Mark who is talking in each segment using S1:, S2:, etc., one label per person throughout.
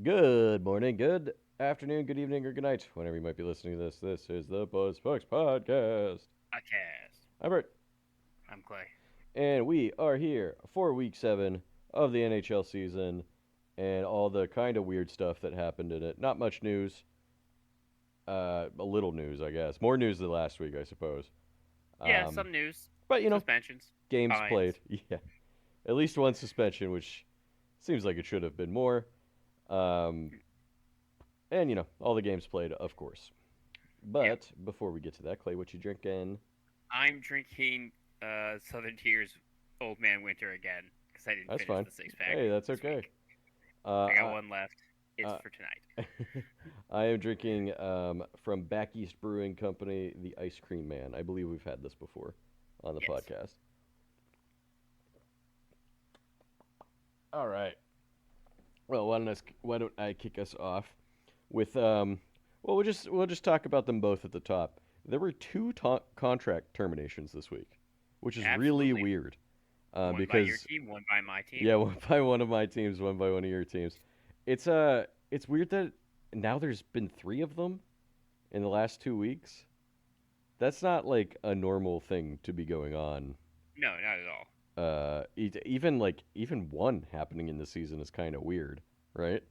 S1: Good morning, good afternoon, good evening, or good night, whenever you might be listening to this. This is the Buzz Bucks Podcast.
S2: Podcast.
S1: I'm Bert,
S2: I'm Clay.
S1: and we are here for Week 7 of the NHL season and all the kind of weird stuff that happened in it. Not much news, a little news, I guess. More news than last week, I suppose.
S2: Yeah,
S1: Um,
S2: some news.
S1: but,
S2: Suspensions.
S1: games
S2: Fines.
S1: played. Yeah, at least one suspension, which seems like it should have been more. Um, and, all the games played, of course.
S2: Yeah.
S1: But before we get to that, Clay, what you drinking?
S2: I'm drinking Southern Tier's Old Man Winter again because I didn't
S1: That's
S2: finish
S1: fine.
S2: the six pack
S1: Hey, that's
S2: this
S1: okay.
S2: week. I got
S1: Uh,
S2: one left. It's
S1: I,
S2: for tonight.
S1: I am drinking from Back East Brewing Company, the Ice Cream Man. I believe we've had this before on the
S2: Yes.
S1: podcast. All right. Well, why don't I kick us off with well, we'll just talk about them both at the top. There were two contract terminations this week, which is really
S2: Absolutely.
S1: weird.
S2: One by your
S1: Because
S2: team, one by my team.
S1: Yeah, one by one of my teams, one by one of your teams. It's weird that now there's been three of them in the last 2 weeks. That's not like a normal thing to be going on.
S2: No, not at all.
S1: Even one happening in the season is kind of weird, right?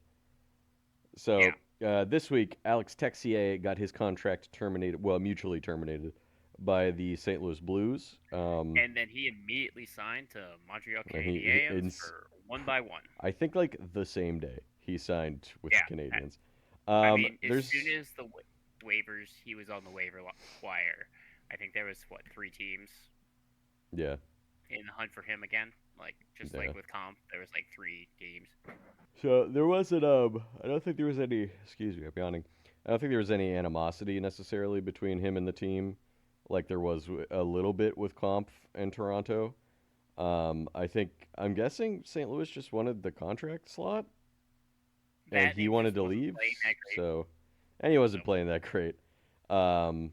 S1: So
S2: Yeah.
S1: this week, Alex Texier got his contract terminated, well, mutually terminated by the St. Louis Blues.
S2: And then he immediately signed to Montreal
S1: And he,
S2: Canadiens for one by one.
S1: I think like the same day he signed with the
S2: Yeah.
S1: Canadians.
S2: I mean, as
S1: There's
S2: soon as the waivers, he was on the wire. I think there was three teams
S1: yeah,
S2: in the hunt for him again. Like just
S1: yeah.
S2: like with comp, there was like three games.
S1: So there wasn't I don't think there was any. Excuse me, I'm yawning. I don't think there was any animosity necessarily between him and the team, like there was a little bit with Comp and Toronto. I'm guessing St. Louis just wanted the contract slot, and
S2: That
S1: he
S2: and
S1: wanted
S2: just
S1: to
S2: wasn't
S1: leave.
S2: playing that great.
S1: So, and he wasn't
S2: So
S1: playing that great. Um,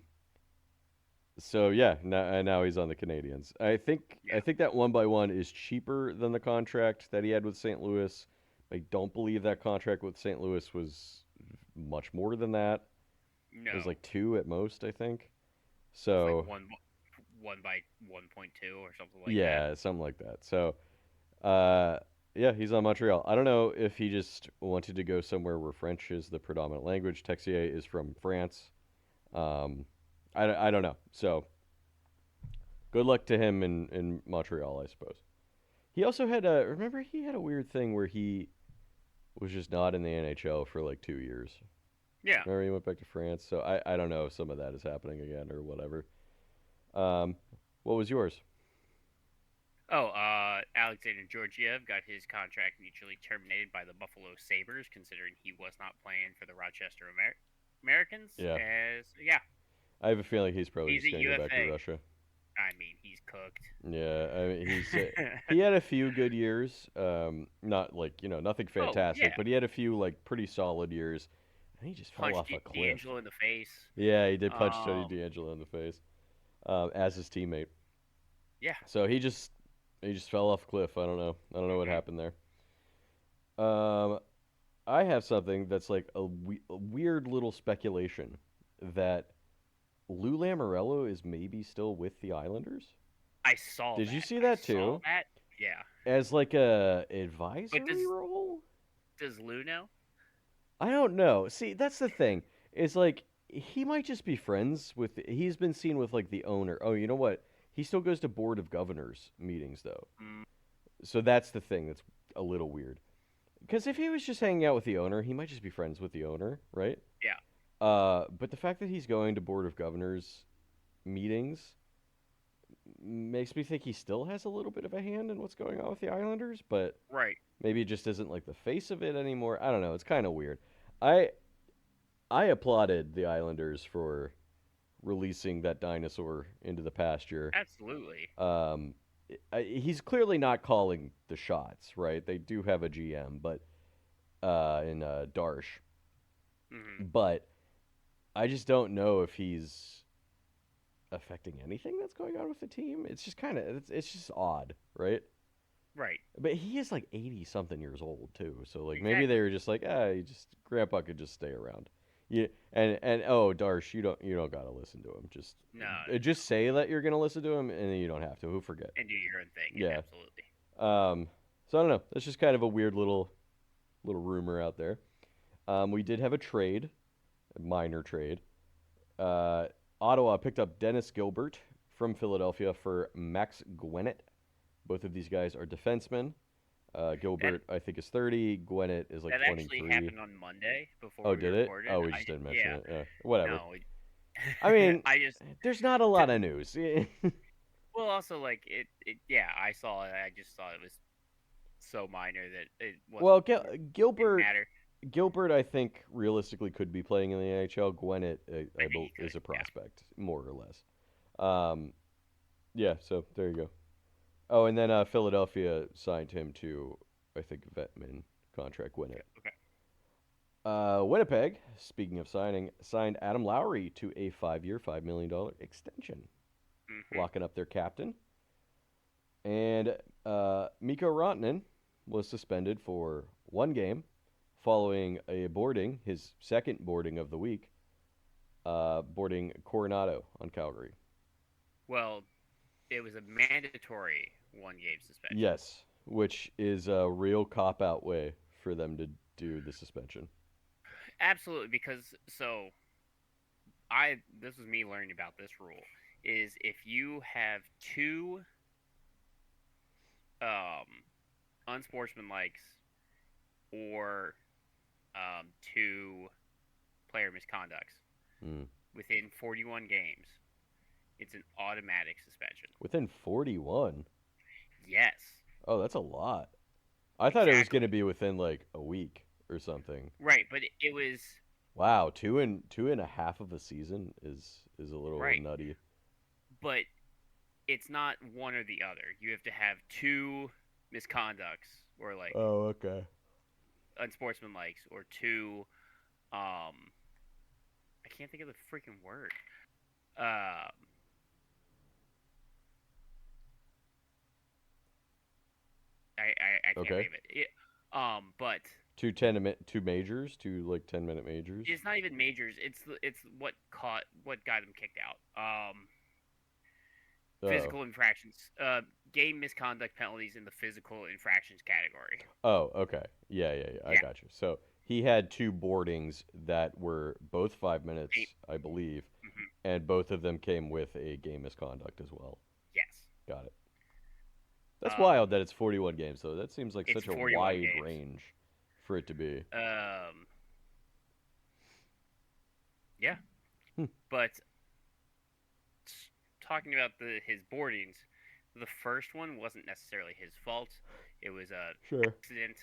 S1: so yeah, now he's on the Canadians. I think
S2: yeah,
S1: I think that one by one is cheaper than the contract that he had with St. Louis. I don't believe that contract with St. Louis was much more than that. It was
S2: no,
S1: like two at most, I think.
S2: it was like
S1: So
S2: one by 1.2 or something like that.
S1: yeah, something like that. So uh, yeah, he's on Montreal. I don't know if he just wanted to go somewhere where French is the predominant language. Texier is from France. Um, I don't know. So good luck to him in Montreal, I suppose. He also had remember he had a weird thing where he was just not in the NHL for like 2 years.
S2: Yeah.
S1: Remember he went back to France. So I don't know if some of that is happening again or whatever. Um, what was yours?
S2: Oh, Alexander Georgiev got his contract mutually terminated by the Buffalo Sabres, considering he was not playing for the Rochester Americans.
S1: Yeah,
S2: As yeah,
S1: I have a feeling he's probably
S2: he's
S1: just
S2: a
S1: gonna go back to
S2: UFA.
S1: Russia.
S2: I mean, he's cooked.
S1: Yeah, I mean he had a few good years. Not like nothing
S2: Oh
S1: fantastic,
S2: yeah,
S1: but he had a few like pretty solid years, and he just fell
S2: punched
S1: off a cliff.
S2: D'Angelo in the face.
S1: Yeah, he did punch Tony
S2: Um,
S1: DeAngelo in the face as his teammate.
S2: yeah.
S1: So he just fell off a cliff. I don't know what
S2: hmm
S1: happened there. Um, I have something that's like a weird little speculation that Lou Lamoriello is maybe still with the Islanders.
S2: I saw
S1: Did you
S2: that.
S1: see
S2: I
S1: that
S2: saw
S1: too?
S2: that. Yeah.
S1: As like a
S2: But
S1: advisory role?
S2: does Lou know?
S1: I don't know. See, that's the thing. Is like he might just be friends with. He's been seen with like the owner. Oh, you know what? He still goes to board of governors meetings though.
S2: Mm,
S1: So that's the thing that's a little weird. Because if he was just hanging out with the owner, he might just be friends with the owner, right?
S2: yeah.
S1: But the fact that he's going to board of governors meetings makes me think he still has a little bit of a hand in what's going on with the Islanders, but
S2: Right.
S1: maybe it just isn't like the face of it anymore. I don't know. It's kind of weird. I I applauded the Islanders for releasing that dinosaur into the pasture.
S2: Absolutely.
S1: Um, he's clearly not calling the shots, right? They do have a GM, but in Darsh,
S2: hmm
S1: but I just don't know if he's affecting anything that's going on with the team. It's just kind of it's just odd, right?
S2: Right.
S1: But he is like 80 something years old too. So like maybe they
S2: Exactly.
S1: were just like, you just grandpa could just stay around. Yeah, and oh, Darsh, you don't gotta listen to him.
S2: No,
S1: Just say that you're gonna listen to him, and then you don't have to. Who forget?
S2: and do your own thing.
S1: Yeah.
S2: Absolutely.
S1: Um. So I don't know. That's just kind of a weird little rumor out there. We did have a trade, a minor trade. Uh, Ottawa picked up Dennis Gilbert from Philadelphia for Max Gwinnett. Both of these guys are defensemen.
S2: That
S1: Gilbert, I think, is 30. Gwinnett is like
S2: that actually
S1: 23.
S2: happened on Monday before
S1: Oh,
S2: we
S1: did it?
S2: recorded.
S1: Oh, we just didn't mention
S2: Yeah.
S1: it. Yeah, whatever.
S2: No.
S1: I mean,
S2: I just
S1: there's not a lot
S2: to,
S1: of news.
S2: well also like it. Yeah, I saw it. I just thought it was so minor that it wasn't
S1: Well,
S2: didn't
S1: Gilbert,
S2: matter.
S1: Gilbert, I think realistically could be playing in the NHL. Gwinnett,
S2: I think he
S1: is
S2: could.
S1: a
S2: Yeah.
S1: prospect, more or less. Um, yeah. So there you go. Oh, and then Philadelphia signed him to, I think, Vetman contract.
S2: Okay.
S1: Gwinnett.
S2: Okay.
S1: Winnipeg, speaking of signing, signed Adam Lowry to a 5-year, $5 million extension,
S2: Mhm.
S1: locking up their captain. And Mikko Rantanen was suspended for one game following a boarding, his second boarding of the week, boarding Coronado on Calgary.
S2: Well, it was a mandatory 1 game suspension.
S1: Yes, which is a real cop out way for them to do the suspension.
S2: Absolutely, because I this was me learning about this rule is if you have two um unsportsmanlikes or two player misconducts
S1: Mm.
S2: within 41 games, it's an automatic suspension.
S1: Within 41.
S2: Yes,
S1: Oh, that's a lot. I thought it was going to
S2: exactly.
S1: be within like a week or something.
S2: Right, but it was
S1: Wow, two and a half of a season is a little
S2: right,
S1: nutty.
S2: but it's not one or the other. You have to have two misconducts or like
S1: Oh, okay.
S2: unsportsmanlikes or two I can't think of the freaking word. Um I can't
S1: Okay.
S2: think of it. But
S1: Two majors, two like 10-minute majors.
S2: it's not even majors. It's what got him kicked out.
S1: Oh.
S2: Physical infractions. Game misconduct penalties in the physical infractions category.
S1: Oh, okay. Yeah, yeah, yeah. I
S2: Yeah.
S1: got you. So he had two boardings that were both 5 minutes,
S2: Eight.
S1: I believe,
S2: Mm-hmm.
S1: and both of them came with a game misconduct as well.
S2: Yes.
S1: Got it. That's wild
S2: Um,
S1: that it's 41 games, though. That seems like
S2: it's
S1: such a
S2: 41
S1: wide
S2: games.
S1: range for it to be.
S2: Um, yeah,
S1: Hmm.
S2: but talking about his boardings, the first one wasn't necessarily his fault. It was a
S1: Sure.
S2: accident.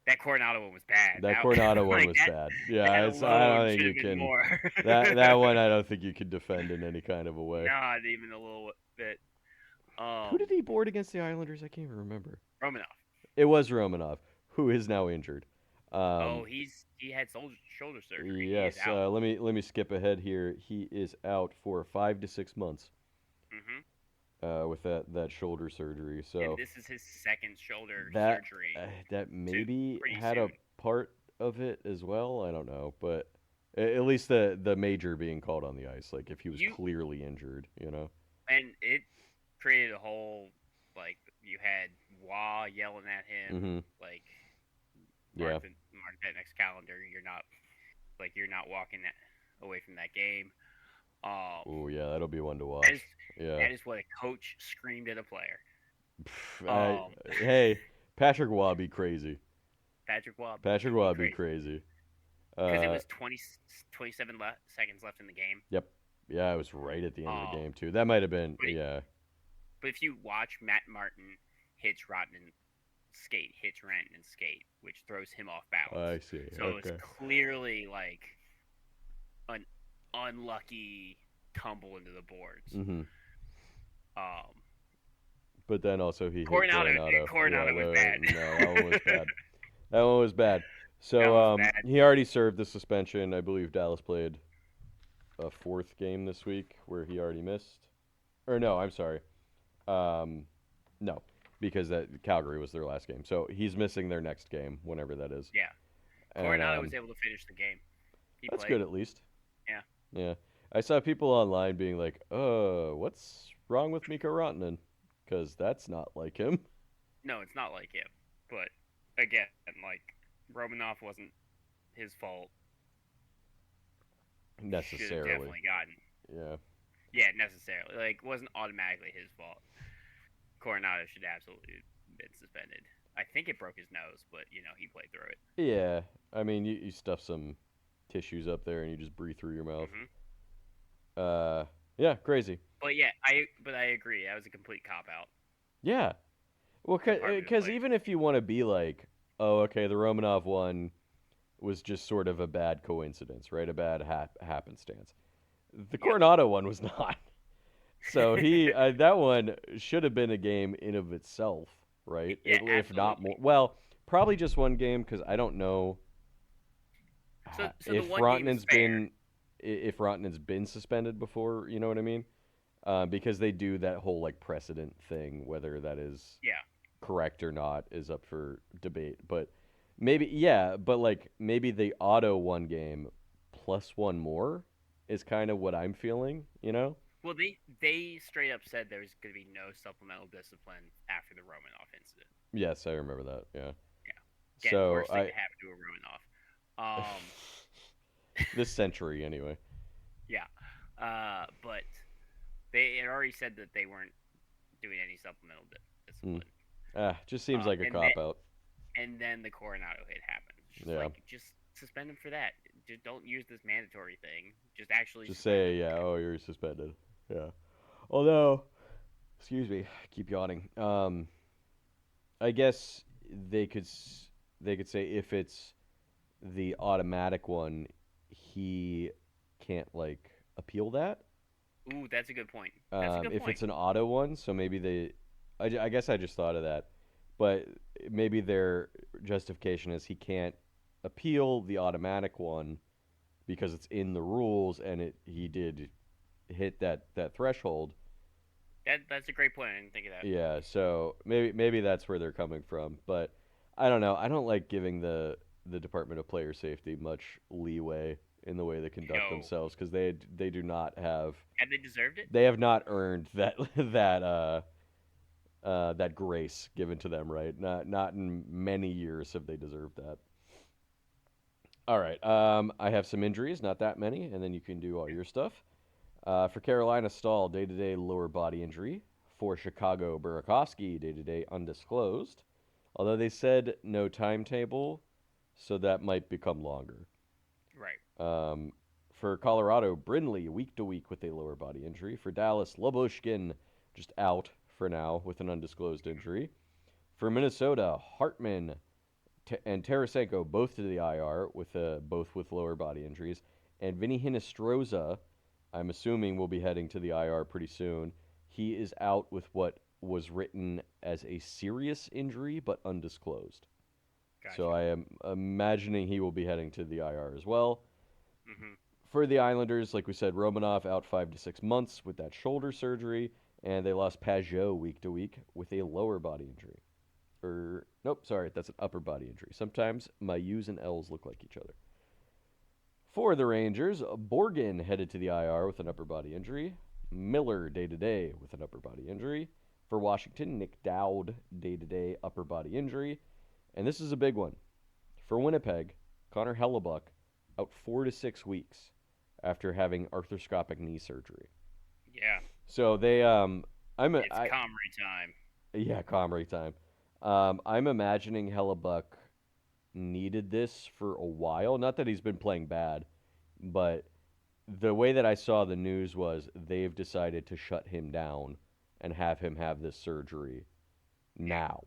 S2: That Coronado one was bad.
S1: That
S2: That
S1: Coronado one
S2: like
S1: was bad.
S2: that
S1: Yeah, I
S2: alone
S1: don't think
S2: should
S1: you
S2: have been
S1: can.
S2: more.
S1: That one, I don't think you could defend in any kind of a way.
S2: Not even a little bit.
S1: Who did he board against the Islanders? I can't even remember.
S2: Romanov.
S1: It was Romanov, who is now injured.
S2: Oh,
S1: Um,
S2: he had shoulder surgery. He is
S1: yes.
S2: out.
S1: Let me skip ahead here. He is out for 5 to 6 months
S2: Hmm.
S1: with that shoulder surgery.
S2: And
S1: So
S2: this is his second shoulder
S1: that
S2: surgery
S1: that
S2: too.
S1: maybe
S2: Pretty
S1: had a
S2: soon.
S1: part of it as well. I don't know, but at least the major being called on the ice, like if he was
S2: You
S1: clearly injured, you know.
S2: and it created a whole like you had Wah yelling at him
S1: Mm-hmm.
S2: like
S1: Yeah.
S2: mark that next calendar. You're not walking away from that game. Um,
S1: Oh yeah, that'll be one to
S2: that is
S1: watch. Yeah.
S2: that is what a coach screamed at a player.
S1: Pff,
S2: Um,
S1: hey, Patrick Wabi crazy.
S2: Patrick Wah
S1: Patrick
S2: would be
S1: Wabi
S2: crazy
S1: crazy.
S2: because it
S1: Uh,
S2: was 27 seconds left in the game.
S1: yep. Yeah, it was right at the end of the
S2: Um,
S1: game too. That might have been
S2: but
S1: yeah.
S2: but if you watch Matt Martin hits Rotten skate, hits Rent and skate, which throws him off balance.
S1: I see.
S2: So it was
S1: Okay.
S2: clearly like an unlucky tumble into the boards.
S1: Mm-hmm.
S2: Um,
S1: But then also he hit
S2: Coronado,
S1: Coronado. Yeah,
S2: Coronado was bad.
S1: no, that one was bad. That one was bad.
S2: That
S1: So
S2: was bad.
S1: he already served the suspension. I believe Dallas played a fourth game this week where he already missed. Or no, I'm sorry. Um, no, because that Calgary was their last game. So he's missing their next game, whenever that is.
S2: Yeah,
S1: And
S2: Coronado was able to finish the game. He
S1: that's
S2: played.
S1: good at least.
S2: Yeah.
S1: Yeah. I saw people online being like, what's wrong with Mikko Rantanen? Because that's not like him.
S2: No, it's not like him. But again, like Romanov wasn't his fault. Should have
S1: Necessarily.
S2: definitely gotten.
S1: Yeah.
S2: Yeah, necessarily. Like wasn't automatically his fault. Coronado should absolutely been suspended. I think it broke his nose, but he played through it.
S1: Yeah. I mean, you stuff some tissues up there and you just breathe through your mouth.
S2: Hmm.
S1: Uh, yeah, crazy.
S2: But yeah, I agree. That was a complete cop out.
S1: Yeah. Well,
S2: Department of
S1: because
S2: Play.
S1: even if you want to be like, oh, okay, the Romanov one was just sort of a bad coincidence, right? A bad happenstance. The
S2: Yep.
S1: Coronado one was not. So that one should have been a game in of itself, right?
S2: Yeah,
S1: If not more.
S2: absolutely.
S1: Well, probably just one game because I don't know
S2: So the
S1: if
S2: one game is fair.
S1: Rantanen's been suspended before. You know what I mean? Because they do that whole like precedent thing, whether that is
S2: Yeah.
S1: correct or not is up for debate. But maybe yeah, but like maybe the auto one game plus one more is kind of what I'm feeling. You know?
S2: Well, they straight up said there was going to be no supplemental discipline after the Romanoff incident.
S1: Yes, I remember that. Yeah.
S2: Yeah. Again,
S1: So
S2: worst thing
S1: I
S2: to happen to a Romanoff. Um.
S1: this century anyway.
S2: Yeah. But they had already said that they weren't doing any supplemental
S1: Hmm.
S2: discipline.
S1: Just seems like a
S2: And then
S1: cop out.
S2: the Coronado hit happened. It's just
S1: Yeah.
S2: like just suspend him for that. Just don't use this mandatory thing. Just actually
S1: Just
S2: suspend him.
S1: say yeah. Oh, you're suspended. Yeah. Although, excuse me, keep yawning. I guess they could they could say if it's the automatic one, he can't like appeal that.
S2: Ooh, that's a good point. That's a good
S1: If
S2: point.
S1: it's an auto one, so maybe I guess I just thought of that, but maybe their justification is he can't appeal the automatic one because it's in the rules and he did hit that threshold.
S2: That's a great point. I didn't think of that.
S1: Yeah, so maybe that's where they're coming from, but I don't know. I don't like giving the Department of Player Safety much leeway in the way they conduct
S2: No.
S1: themselves because they do not have
S2: Had they deserved it?
S1: they have not earned that that grace given to them, right? Not in many years have they deserved that. All right, I have some injuries, not that many, and then you can do all your stuff. For Carolina, Stahl, day-to-day lower body injury. For Chicago, Burakovsky, day-to-day undisclosed. Although they said no timetable, so that might become longer.
S2: Right.
S1: For Colorado, Brindley, week to week with a lower body injury. For Dallas, Lobushkin, just out for now with an undisclosed injury. For Minnesota, Hartman and Tarasenko both to the IR with both with lower body injuries. And Vinny Hinostroza, I'm assuming, will be heading to the IR pretty soon. He is out with what was written as a serious injury but undisclosed. So
S2: Gotcha.
S1: I am imagining he will be heading to the IR as well.
S2: Hmm.
S1: For the Islanders, like we said, Romanov out 5 to 6 months with that shoulder surgery, and they lost Pajot week to week with a lower body injury. Or nope, sorry, that's an upper body injury. Sometimes my U's and L's look like each other. For the Rangers, Borgen headed to the IR with an upper body injury. Miller day to day with an upper body injury. For Washington, Nick Dowd day to day upper body injury. And this is a big one. For Winnipeg, Connor Hellebuck out 4 to 6 weeks after having arthroscopic knee surgery.
S2: Yeah.
S1: So they I'm a,
S2: It's
S1: I
S2: Comrie time.
S1: yeah, Comrie time. I'm imagining Hellebuck needed this for a while. Not that he's been playing bad, but the way that I saw the news was they've decided to shut him down and have him have this surgery
S2: Yeah.
S1: now,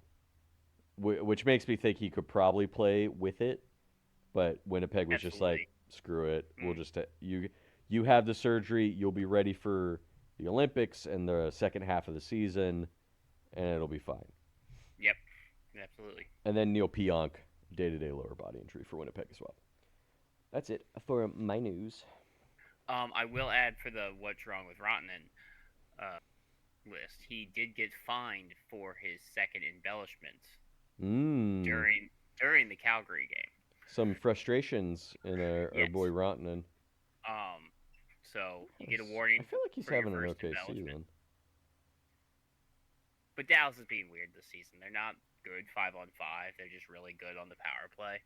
S1: which makes me think he could probably play with it. But Winnipeg was just like,
S2: Absolutely.
S1: screw it. We'll
S2: Mm.
S1: just you have the surgery. You'll be ready for the Olympics and the second half of the season, and it'll be fine.
S2: Yep. Absolutely.
S1: And then Neil Pionk, day-to-day lower body injury for Winnipeg as well. That's it for my news.
S2: I will add for the what's wrong with Rotten. list. He did get fined for his second embellishment
S1: Mmm.
S2: during the Calgary game.
S1: Some frustrations in our boy
S2: Yes.
S1: Rontanen.
S2: Um. So you get a
S1: Nice. I
S2: warning
S1: feel like he's
S2: for your
S1: having an
S2: first
S1: okay
S2: embellishment.
S1: season.
S2: But Dallas is being weird this season. They're not good 5-on-5. They're just really good on the power play.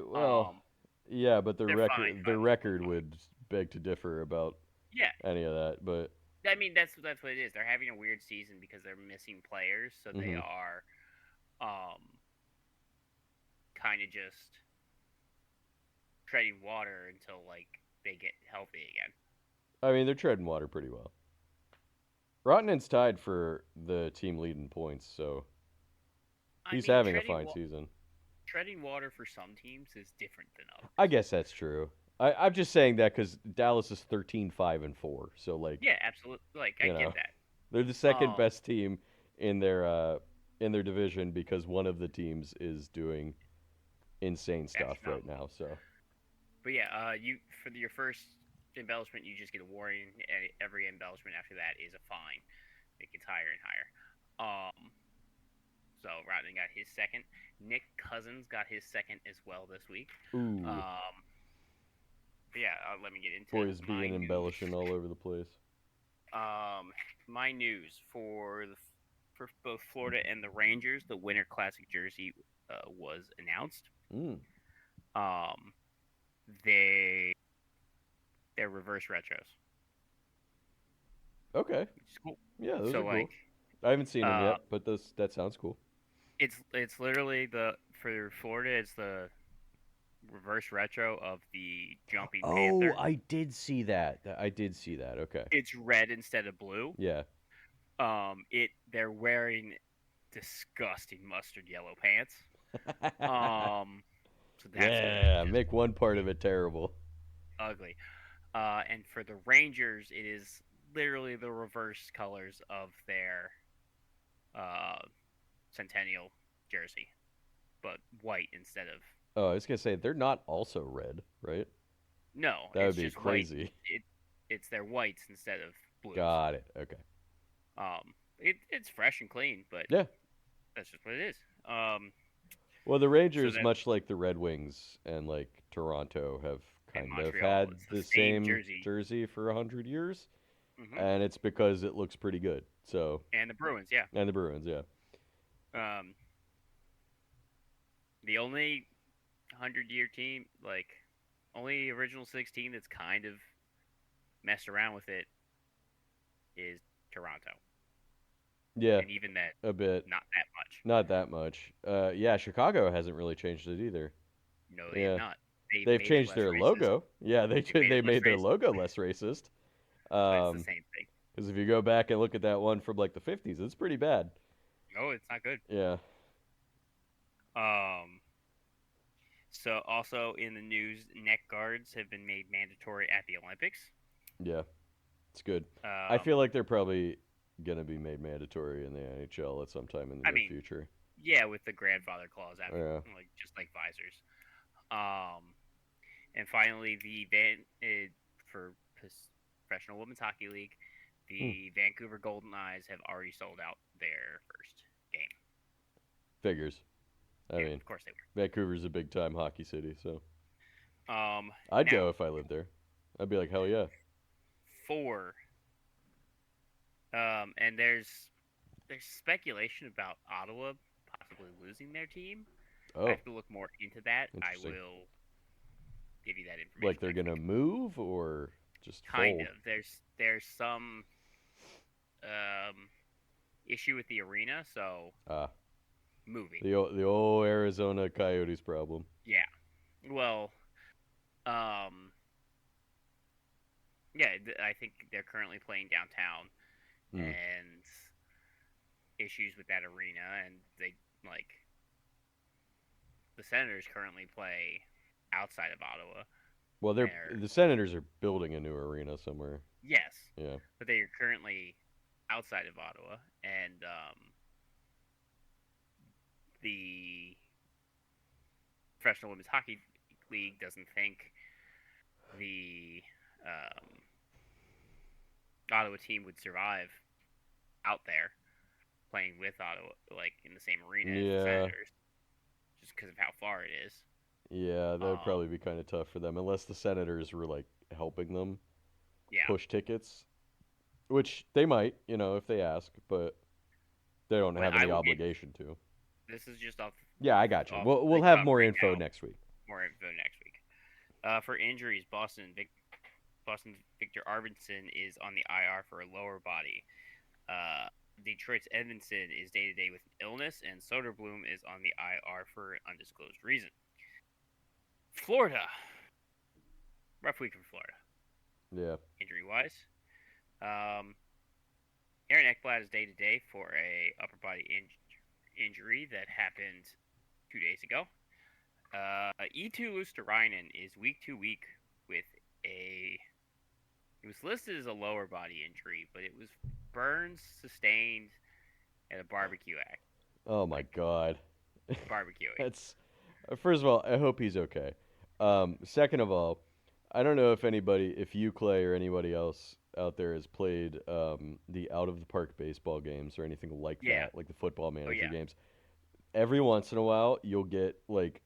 S1: Well,
S2: Um.
S1: yeah, but
S2: They're fine
S1: their
S2: 5-on-5.
S1: record would beg to differ about
S2: Yeah.
S1: any of that. But
S2: I mean that's what it is. They're having a weird season because they're missing players, so they
S1: hmm
S2: are kind of just treading water until like they get healthy again.
S1: I mean they're treading water pretty well. Rottenen's tied for the team lead in points, so
S2: I
S1: he's
S2: mean,
S1: having a fine season.
S2: treading water for some teams is different than
S1: I
S2: others.
S1: guess that's true. I'm just saying that because Dallas is 13-5-4, so like
S2: Yeah, absolutely. Like I
S1: you
S2: get
S1: know
S2: that.
S1: they're the second
S2: Um,
S1: best team in their division because one of the teams is doing insane stuff right
S2: astronomical.
S1: now. So
S2: But yeah, you for your first embellishment, you just get a warning, and every embellishment after that is a fine. It gets higher and higher. So Rodney got his second. Nick Cousins got his second as well this week.
S1: ooh,
S2: Um, but yeah, let me get into
S1: boys
S2: my
S1: being
S2: news.
S1: embellishing all over the place.
S2: My news for both Florida and the Rangers, the Winter Classic jersey was announced.
S1: Mm,
S2: Um, they they're reverse retros,
S1: okay,
S2: which is cool.
S1: yeah, those
S2: So
S1: are
S2: like,
S1: cool. I haven't seen them
S2: uh,
S1: yet, but those that sounds cool.
S2: it's literally the for Florida, it's the reverse retro of the Jumping
S1: Oh,
S2: Panther.
S1: I did see that. I did see that. Okay,
S2: It's red instead of blue.
S1: yeah.
S2: They're wearing disgusting mustard yellow pants. Um, so that's gonna
S1: Yeah,
S2: just
S1: make one part
S2: be
S1: of it terrible.
S2: ugly. And for the Rangers, it is literally the reverse colors of their uh, Centennial jersey, but white instead of.
S1: Oh, I was gonna say they're not also red, right?
S2: No,
S1: That would
S2: it's
S1: be
S2: just white.
S1: crazy.
S2: It's their whites instead of blues.
S1: Got it. Okay.
S2: It's fresh and clean, but
S1: Yeah.
S2: that's just what it is. Um,
S1: Well, the
S2: so
S1: Rangers,
S2: then
S1: much like the Red Wings and like Toronto, have
S2: in
S1: kind of
S2: Montreal,
S1: had
S2: it's the
S1: the
S2: same
S1: same
S2: jersey.
S1: jersey for 100 years,
S2: Hmm.
S1: and it's because it looks pretty good. So,
S2: And the Bruins, yeah.
S1: and the Bruins, yeah.
S2: Um, the only 100-year team, like only original 16 that's kind of messed around with it is Toronto,
S1: Yeah,
S2: and even that,
S1: a bit.
S2: not that much.
S1: Not that much. Yeah, Chicago hasn't really changed it either.
S2: No, they have
S1: Yeah,
S2: not. They've
S1: they've
S2: made it
S1: changed
S2: less
S1: their
S2: racist.
S1: logo. Yeah,
S2: They've made it
S1: they
S2: less
S1: made their
S2: racist.
S1: logo less racist.
S2: That's the same thing.
S1: Because if you go back and look at that one from like the 50s, it's pretty bad.
S2: No, it's not good.
S1: Yeah,
S2: Um, so also in the news, neck guards have been made mandatory at the Olympics.
S1: yeah, it's good. I
S2: Um,
S1: feel like they're probably gonna be made mandatory in the NHL at some time in the
S2: I
S1: near
S2: mean,
S1: future.
S2: yeah, with the grandfather clause, after,
S1: Yeah.
S2: like just like visors. Um, and finally, the Van for Professional Women's Hockey League,
S1: Hmm.
S2: the Vancouver Golden Eyes have already sold out their first game.
S1: Figures. I
S2: Yeah,
S1: mean,
S2: of course they
S1: Vancouver's a big time hockey city, so
S2: were.
S1: I'd
S2: Now
S1: go if I lived there. I'd be like, hell yeah.
S2: four. And there's speculation about Ottawa possibly losing their team. I
S1: Oh,
S2: have to look more into that. I
S1: interesting.
S2: will give you that
S1: Like
S2: information
S1: they're
S2: next
S1: gonna
S2: week.
S1: move or just
S2: Kind
S1: fold?
S2: of. There's some um, issue with the arena, so
S1: Ah,
S2: moving.
S1: the old Arizona Coyotes problem.
S2: Yeah. Well, um, yeah. I think they're currently playing downtown,
S1: Hmm.
S2: and issues with that arena, and they like the Senators currently play outside of Ottawa.
S1: Well, they're
S2: They're
S1: the Senators are building a new arena somewhere.
S2: yes,
S1: Yeah.
S2: but they are currently outside of Ottawa, and the Professional Women's Hockey League doesn't think the Ottawa team would survive out there playing with Ottawa, like in the same arena as the
S1: Yeah,
S2: Senators, just because of how far it is.
S1: yeah, that would
S2: Um,
S1: probably be kind of tough for them unless the Senators were like helping them
S2: yeah,
S1: push tickets, which they might, if they ask, but they don't
S2: but
S1: have
S2: I
S1: any
S2: will get.
S1: obligation to.
S2: This is just off
S1: Yeah, I got you.
S2: off
S1: We'll
S2: the
S1: have
S2: cuff
S1: more
S2: right
S1: info
S2: now.
S1: next week.
S2: More info next week. For injuries, Boston's Victor Arvidsson is on the IR for a lower body. Uh, Detroit's Edmondson is day to day with illness, and Soderblom is on the IR for an undisclosed reason. Florida, rough week for Florida,
S1: Yeah.
S2: injury wise. Um, Aaron Ekblad is day to day for a upper body injury that happened 2 days ago. E2 Lusterainen is week to week with a. It was listed as a lower body injury, but it was burns sustained at a barbecue act,
S1: Oh my
S2: like
S1: God.
S2: barbecuing.
S1: That's first of all, I hope he's okay. Second of all, I don't know if you, Clay, or anybody else out there has played the out of the park baseball games or anything like
S2: Yeah.
S1: that, like the football
S2: Oh
S1: manager
S2: yeah.
S1: games. Every once in a while, you'll get like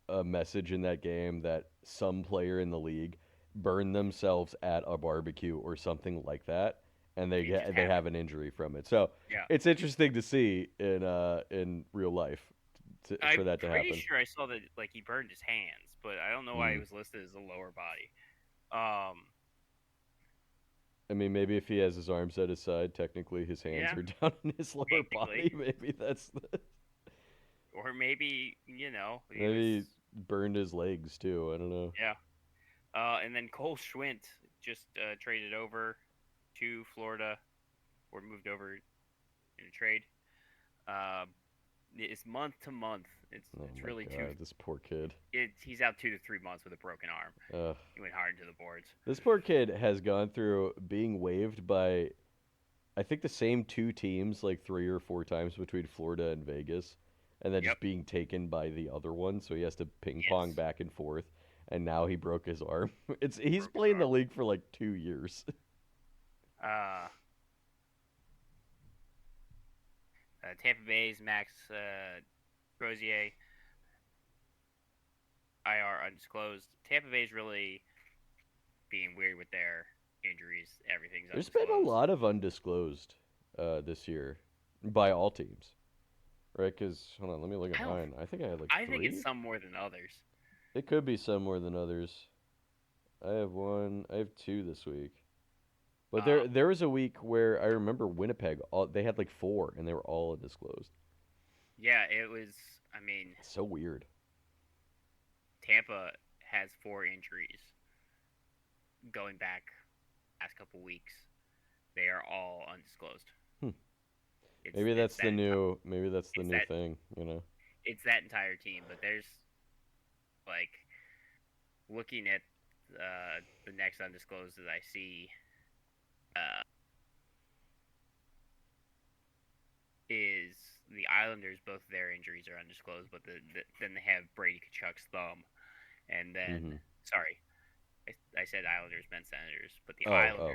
S1: a message in that game that some player in the league burned themselves at a barbecue or something like that, and
S2: It just
S1: they have
S2: happened.
S1: an injury from it. So
S2: Yeah.
S1: it's interesting to see in real life for
S2: I'm
S1: that to
S2: pretty
S1: happen.
S2: sure I saw that like he burned his hands, but I don't know why it
S1: Mm.
S2: was listed as a lower body. Um.
S1: I mean, maybe if he has his arms at his side, technically his hands
S2: Yeah.
S1: are down in his lower
S2: Technically,
S1: body. Maybe that's
S2: or maybe he was.
S1: maybe burned his legs too. I don't know.
S2: Yeah. And then Cole Schwint just traded over to Florida, or moved over in a trade. Uh, it's month to month.
S1: Oh
S2: It's
S1: my
S2: really two.
S1: God, this poor kid.
S2: He's out 2 to 3 months with a broken arm.
S1: Ugh.
S2: He went hard into the boards.
S1: This poor kid has gone through being waived by I think the same two teams like three or four times between Florida and Vegas, and then
S2: Yep.
S1: just being taken by the other one. So he has to ping pong
S2: Yes.
S1: back and forth. And now he broke his arm. He's
S2: Broke his
S1: played in the
S2: arm.
S1: league for like 2 years.
S2: Uh, Tampa Bay's Max Crozier, IR undisclosed. Tampa Bay's really being weird with their injuries. Everything's
S1: There's been a
S2: undisclosed.
S1: lot of undisclosed this year by all teams, right? Because hold on, let me look at
S2: I don't.
S1: mine. I think I had like
S2: I think it's
S1: three.
S2: some more than others.
S1: It could be some more than others. I have one. I have two this week. But
S2: Um,
S1: there was a week where I remember Winnipeg. They had like four, and they were all undisclosed.
S2: yeah, it was. I mean,
S1: It's so weird.
S2: Tampa has 4 injuries going back last couple weeks. They are all undisclosed.
S1: Hmm.
S2: It's
S1: Maybe
S2: it's
S1: that's the
S2: that enti-
S1: new. Maybe that's the
S2: it's
S1: new
S2: that
S1: thing. You know.
S2: it's that entire team. But there's like looking at the next undisclosed that I see uh, is the Islanders. Both their injuries are undisclosed, but then they have Brady Kachuk's thumb, and then
S1: Mm-hmm.
S2: sorry, I said Islanders meant Senators, but
S1: Oh, oh.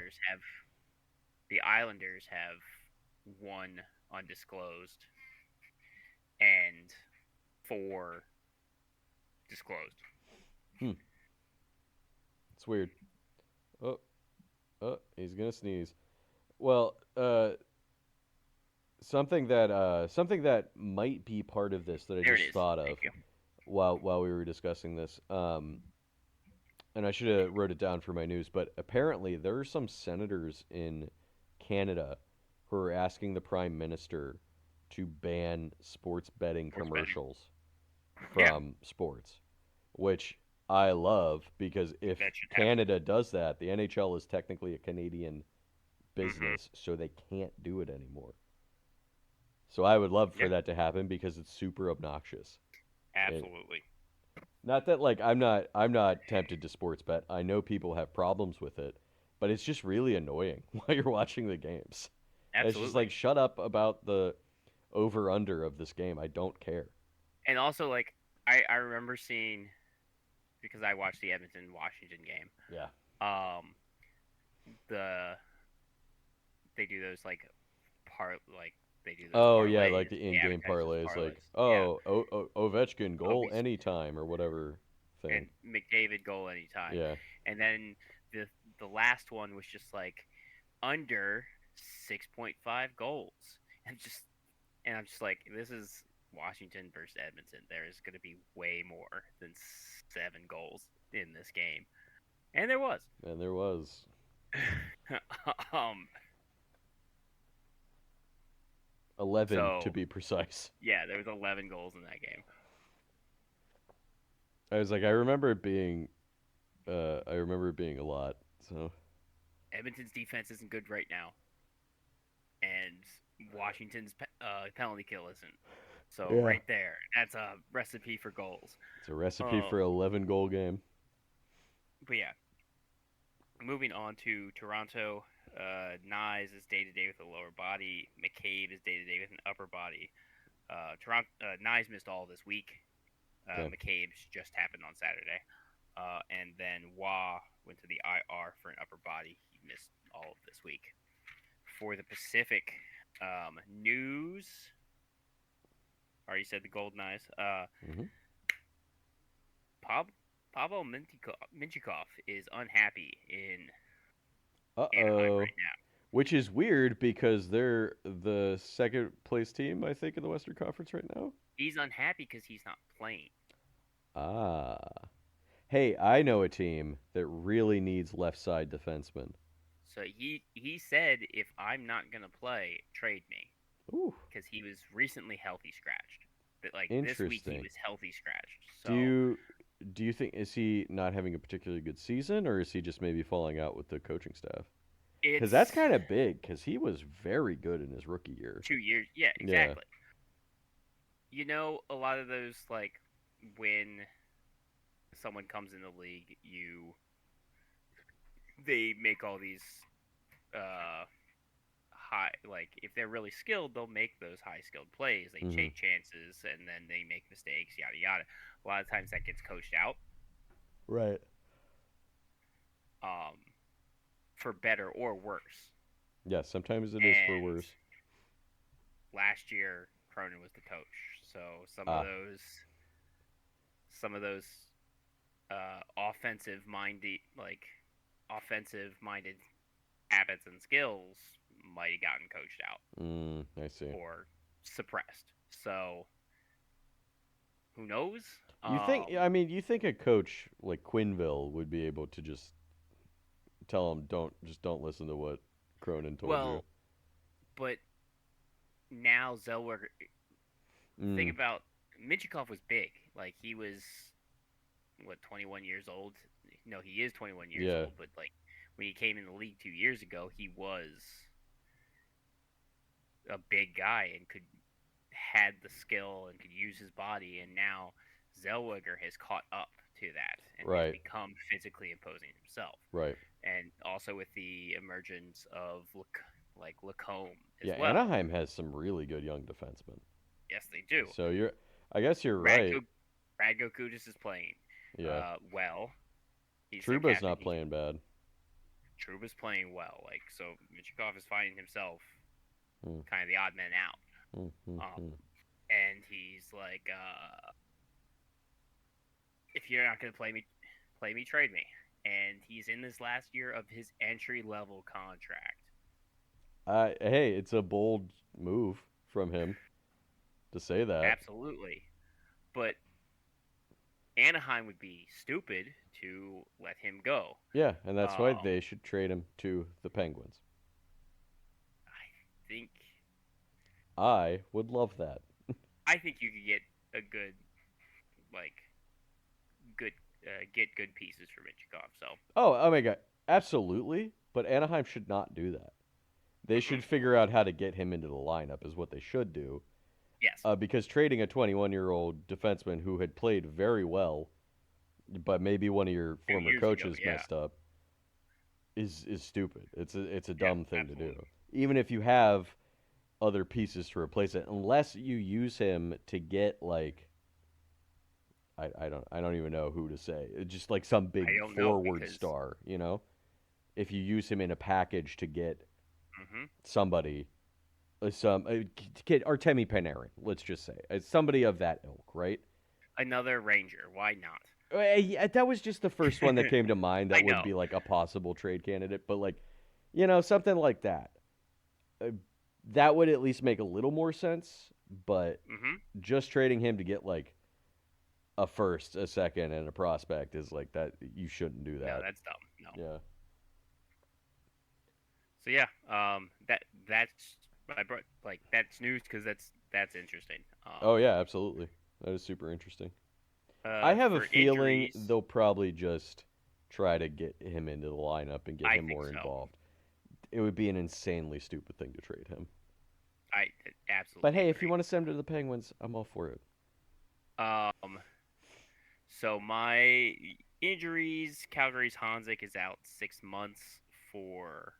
S2: The Islanders have one undisclosed and four disclosed.
S1: Hmm. It's weird. Oh, oh. He's gonna sneeze. Well, something that might be part of this that I
S2: There it
S1: just
S2: is.
S1: thought
S2: Thank
S1: of
S2: you.
S1: while we were discussing this. And I should have wrote it down for my news, but apparently there are some senators in Canada who are asking the prime minister to ban sports betting
S2: Sports betting.
S1: commercials
S2: Yeah,
S1: from sports, which I love because if
S2: that should happen.
S1: Canada does that, the NHL is technically a Canadian
S2: Hmm.
S1: business, so they can't do it anymore. So I would love for
S2: Yeah,
S1: that to happen because it's super obnoxious. It,
S2: absolutely.
S1: not that like I'm not tempted to sports bet. I know people have problems with it, but it's just really annoying while you're watching the games. It's just
S2: Absolutely.
S1: like shut up about the over under of this game. I don't care.
S2: And also, like, I remember seeing, because I watched the Edmonton Washington game,
S1: Yeah.
S2: um, the they do those like like they do those
S1: Oh yeah, like
S2: parlays.
S1: the
S2: They
S1: in-game
S2: advertise those
S1: parlays, like
S2: parlays. Yeah,
S1: Ovechkin goal
S2: Obi's
S1: anytime or whatever thing.
S2: and McDavid goal anytime,
S1: Yeah,
S2: and then the last one was just like under 6.5 goals, and I'm just like, this is Washington versus Edmonton. There is going to be way more than 7 goals in this game, and there was.
S1: and there was
S2: um,
S1: 11 to
S2: so
S1: be precise.
S2: yeah, there was 11 goals in that game.
S1: I was like, I remember it being a lot. So
S2: Edmonton's defense isn't good right now, and Washington's penalty kill isn't. So
S1: yeah,
S2: right there, that's a recipe for goals.
S1: it's a recipe
S2: Um,
S1: for 11 goal game.
S2: but yeah, moving on to Toronto. Nyes is day to day with a lower body. McCabe is day to day with an upper body. Toronto Nyes missed all this week.
S1: Okay,
S2: McCabe's just happened on Saturday. And then Wah went to the IR for an upper body. He missed all of this week. For the Pacific, news. Already said the Golden Eyes.
S1: hmm
S2: Pavel Minchikov is unhappy in Anaheim
S1: uh-oh.
S2: right now.
S1: Which is weird because they're the second place team, I think, in the Western Conference right now.
S2: He's unhappy because he's not playing.
S1: Ah. Hey, I know a team that really needs left side defensemen.
S2: So he said, if I'm not gonna play, trade me,
S1: Ooh,
S2: because he was recently healthy scratched. But like this week he
S1: interesting.
S2: was healthy scratched.
S1: Do
S2: So
S1: you do you think is he not having a particularly good season, or is he just maybe falling out with the coaching staff? Because that's
S2: it's
S1: kind of big. Because he was very good in his rookie year.
S2: 2 years. Yeah,
S1: Yeah.
S2: exactly. You know, a lot of those, like, when someone comes in the league, they make all these uh high, like, if they're really skilled, they'll make those high skilled plays. They
S1: hmm
S2: take chances and then they make mistakes, yada yada. A lot of times that gets coached out,
S1: Right.
S2: um, for better or worse.
S1: Yeah. Sometimes it is for
S2: And
S1: worse.
S2: last year, Cronin was the coach, so
S1: Ah.
S2: some of those offensive minded habits and skills might have gotten coached out
S1: I see.
S2: or suppressed. So who knows?
S1: You think? I mean, you think a coach like Quinville would be able to just tell him don't listen to what Cronin told you?
S2: Well, but now Zellweger. Think
S1: Mm.
S2: about Minchikov was big. Like he was what 21 years old. No, he is 21 years
S1: Yeah.
S2: old. But like when he came in the league 2 years ago, he was a big guy and had the skill and could use his body. And now Zellweger has caught up to that and has
S1: Right.
S2: become physically imposing himself.
S1: Right.
S2: And also with the emergence of like Lacombe as
S1: Yeah.
S2: well.
S1: Anaheim has some really good young defensemen.
S2: Yes, they do.
S1: So I guess you're right.
S2: Radko Radko Kudus is playing
S1: Yeah.
S2: well. He's their
S1: Truba's
S2: captain.
S1: not playing bad.
S2: Truba's playing well. Like so, Michikov is finding himself
S1: Mm.
S2: kind of the odd man out.
S1: Mm, mm,
S2: Um,
S1: mm.
S2: and he's like, if you're not gonna play me, trade me. And he's in this last year of his entry level contract.
S1: Hey, it's a bold move from him to say that.
S2: Absolutely, but Anaheim would be stupid to let him go.
S1: Yeah, and that's why
S2: Um,
S1: they should trade him to the Penguins.
S2: I think
S1: I would love that.
S2: I think you could get a good like good get good pieces for Michikov. So
S1: Oh my god, absolutely. But Anaheim should not do that. They should figure out how to get him into the lineup, is what they should do.
S2: yes,
S1: Because trading a 21-year-old defenseman who had played very well, but maybe one of your
S2: 2
S1: former
S2: years ago,
S1: coaches
S2: yeah,
S1: messed up, is stupid. It's a
S2: yeah,
S1: dumb thing to do.
S2: absolutely.
S1: Even if you have other pieces to replace it, unless you use him to get like I don't even know who to say. It's just like some
S2: I
S1: big
S2: don't know
S1: forward
S2: because
S1: star, If you use him in a package to get
S2: hmm
S1: somebody, some kid Artemi Panarin. Let's just say somebody of that ilk, right?
S2: Another Ranger. Why not?
S1: Yeah, that was just the first one that came to mind
S2: I
S1: that would
S2: know.
S1: be like a possible trade candidate, but like, something like that. Uh, that would at least make a little more sense. But
S2: Hmm.
S1: just trading him to get like a first, a second, and a prospect is like that. You shouldn't do
S2: No,
S1: that.
S2: that's dumb. No.
S1: Yeah.
S2: So yeah, that's I brought like that's news because that's interesting.
S1: Oh yeah, absolutely. That is super interesting. I have a
S2: For
S1: feeling
S2: injuries,
S1: they'll probably just try to get him into the lineup and get
S2: I
S1: him
S2: think
S1: more
S2: so.
S1: involved. It would be an insanely stupid thing to trade him.
S2: I
S1: But
S2: absolutely
S1: hey, if you
S2: agree.
S1: want to send him to the Penguins, I'm all for it.
S2: Um, so my injuries, Calgary's Hanzik is out 6 months for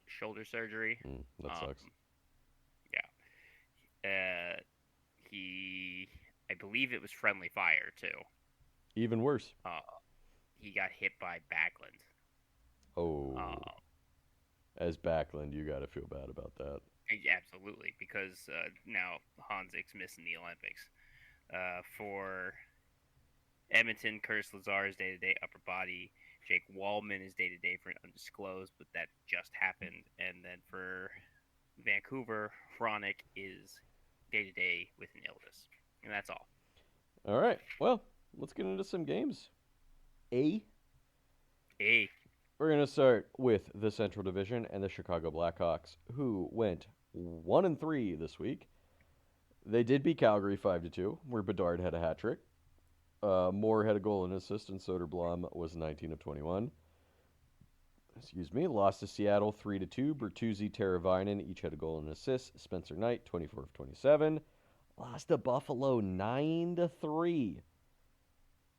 S2: shoulder surgery.
S1: That
S2: Um,
S1: sucks.
S2: yeah, he, I believe it was friendly fire too.
S1: Even worse.
S2: Uh, he got hit by Backlund.
S1: Oh,
S2: Uh,
S1: as Backlund, you got to feel bad about that.
S2: Absolutely, because now Hanzik's missing the Olympics. For Edmonton, Curtis Lazar is day to day upper body. Jake Wallman is day to day for an undisclosed, but that just happened. And then for Vancouver, Ronick is day to day with an illness. And that's all.
S1: All right. Well, let's get into some games. A.
S2: Hey,
S1: We're going to start with the Central Division and the Chicago Blackhawks, who went 1-3 this week. They did beat Calgary 5-2, where Bedard had a hat trick. Moore had a goal and assist, and Soderblom was 19 of 21. Excuse me. Lost to Seattle 3-2. Bertuzzi, Teravainen each had a goal and assist. Spencer Knight 24 of 27. Lost to Buffalo 9-3.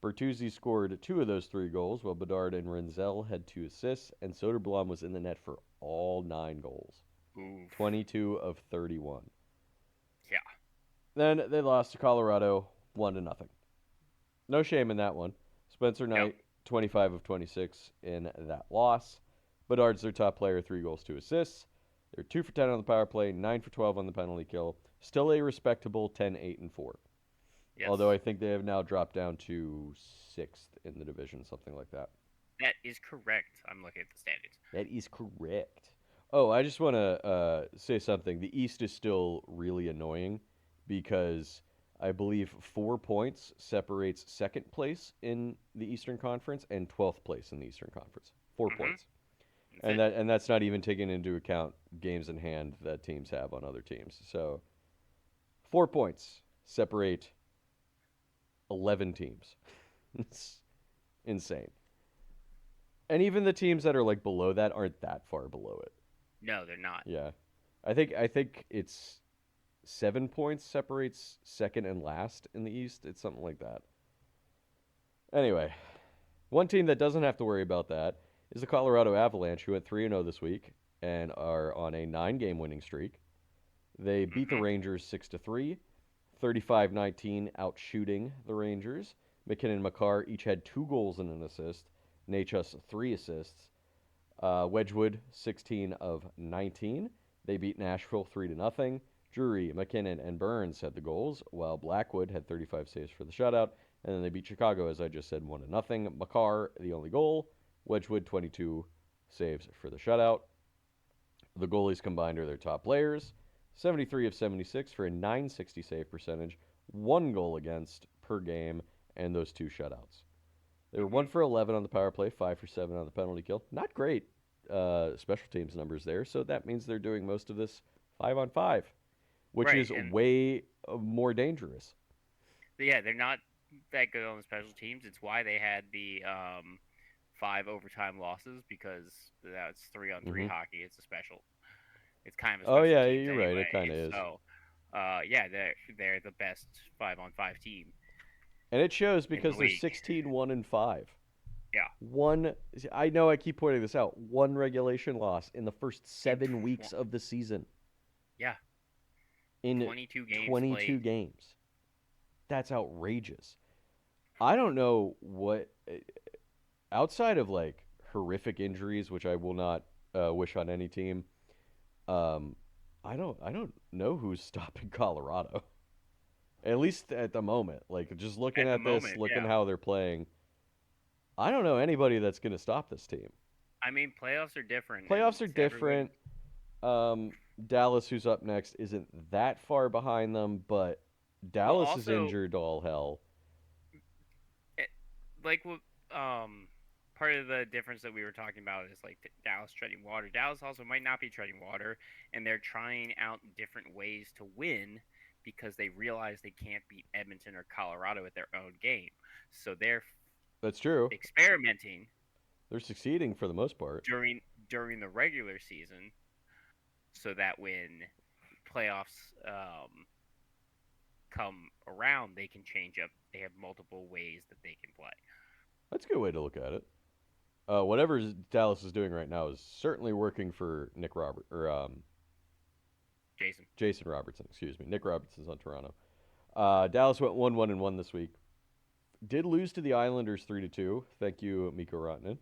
S1: Bertuzzi scored two of those three goals, while Bedard and Renzel had two assists, and Soderblom was in the net for all nine goals.
S2: oof.
S1: 22 of 31.
S2: Yeah.
S1: Then they lost to Colorado 1-0. No shame in that one. Spencer
S2: Nope.
S1: Knight, 25 of 26 in that loss. Bedard's their top player, 3 goals, 2 assists. They're 2 for 10 on the power play, 9 for 12 on the penalty kill. Still a respectable 10, 8, and 4. Although
S2: Yes.
S1: I think they have now dropped down to 6th in the division, something like that.
S2: That is correct. I'm looking at the standings.
S1: That is correct. Oh, I just want to say something. The East is still really annoying because I believe 4 points separates second place in the Eastern Conference and 12th place in the Eastern Conference. Four
S2: Mm-hmm.
S1: points,
S2: That's
S1: and
S2: it.
S1: that's not even taking into account games in hand that teams have on other teams. So 4 points separate 11 teams. It's insane. And even the teams that are like below that aren't that far below it.
S2: No, they're not.
S1: Yeah. I think it's 7 points separates second and last in the East. It's something like that. Anyway, one team that doesn't have to worry about that is the Colorado Avalanche, who went 3-0 this week and are on a 9-game winning streak. They beat the
S2: Mm-hmm.
S1: Rangers 6-3, 35-19, outshooting the Rangers. McKinnon and Makar each had 2 goals and an assist. Nachus 3 assists. Wedgwood 16 of 19. They beat Nashville 3-0. Drury, McKinnon, and Burns had the goals, while Blackwood had 35 saves for the shutout. And then they beat Chicago, as I just said, 1-0. Makar, the only goal. Wedgwood, 22 saves for the shutout. The goalies combined are their top players. 73 of 76 for a 960 save percentage, 1 goal against per game, and those 2 shutouts. They were
S2: Mm-hmm.
S1: 1 for 11 on the power play, 5 for 7 on the penalty kill. Not great special teams numbers there, so that means they're doing most of this 5 on 5, which
S2: Right,
S1: is
S2: and
S1: way more dangerous.
S2: yeah, they're not that good on the special teams. It's why they had the five overtime losses because that's 3-on-3
S1: Hmm.
S2: hockey. It's a special. It's kind of a
S1: Oh,
S2: special
S1: yeah,
S2: teams
S1: you're right. It kind
S2: anyway.
S1: of is.
S2: So, yeah, they're the best 5-on-5 team
S1: And it shows
S2: in the
S1: because they're
S2: league.
S1: 16 1-5.
S2: Yeah.
S1: One, I know I keep pointing this out. One regulation loss in the first
S2: In
S1: 7 weeks of the season
S2: yeah,
S1: in
S2: 22 games
S1: 22
S2: played.
S1: games. That's outrageous. I don't know what outside of like horrific injuries, which I will not wish on any team. Um, I don't know who's stopping Colorado. At least at the moment. Like just looking
S2: At the
S1: at this,
S2: moment,
S1: looking
S2: yeah.
S1: how they're playing, I don't know anybody that's going to stop this team.
S2: I mean, playoffs are different, and
S1: Playoffs are
S2: everyone.
S1: different. Um, Dallas, who's up next, isn't that far behind them, but
S2: Well,
S1: Dallas is
S2: also,
S1: injured all hell.
S2: it, like part of the difference that we were talking about is like Dallas treading water. Dallas also might not be treading water, and they're trying out different ways to win because they realize they can't beat Edmonton or Colorado at their own game. So they're
S1: That's true.
S2: experimenting
S1: They're succeeding for the most part.
S2: during the regular season, so that when playoffs come around, they can change up. They have multiple ways that they can play.
S1: That's a good way to look at it. Whatever Dallas is doing right now is certainly working for Nick Robert or
S2: Jason.
S1: Jason Robertson. Excuse me. Nick Robertson's on Toronto. Dallas went 1-1-1 this week. Did lose to the Islanders 3-2. Thank you, Mikko Rantanen.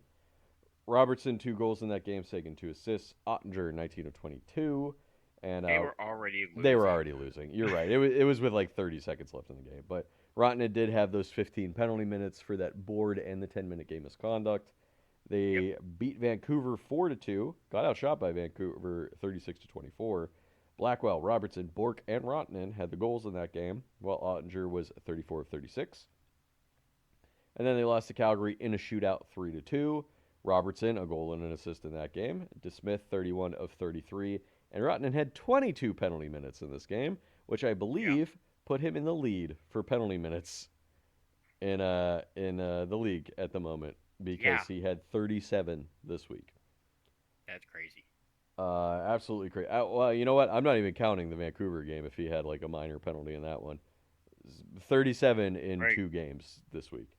S1: Robertson 2 goals in that game, Sagan 2 assists. Ottinger 19 of 22, and
S2: They were already
S1: they were
S2: losing.
S1: already losing. You're right. It was with like 30 seconds left in the game, but Rantanen did have those 15 penalty minutes for that board and the 10-minute game misconduct.
S2: Yep.
S1: They beat Vancouver 4-2. Got outshot by Vancouver 36-24. Blackwell, Robertson, Bork, and Rantanen had the goals in that game, while Ottinger was 34 of 36. And then they lost to Calgary in a shootout 3-2. Robertson, a goal and an assist in that game. DeSmith, 31 of 33. And Rantanen had 22 penalty minutes in this game, which I
S2: Yeah.
S1: believe put him in the lead for penalty minutes in the league at the moment
S2: Yeah.
S1: because he had 37 this week.
S2: That's crazy.
S1: Absolutely crazy. Well, you know what? I'm not even counting the Vancouver game if he had like a minor penalty in that one. 37 in
S2: Right.
S1: 2 games this week.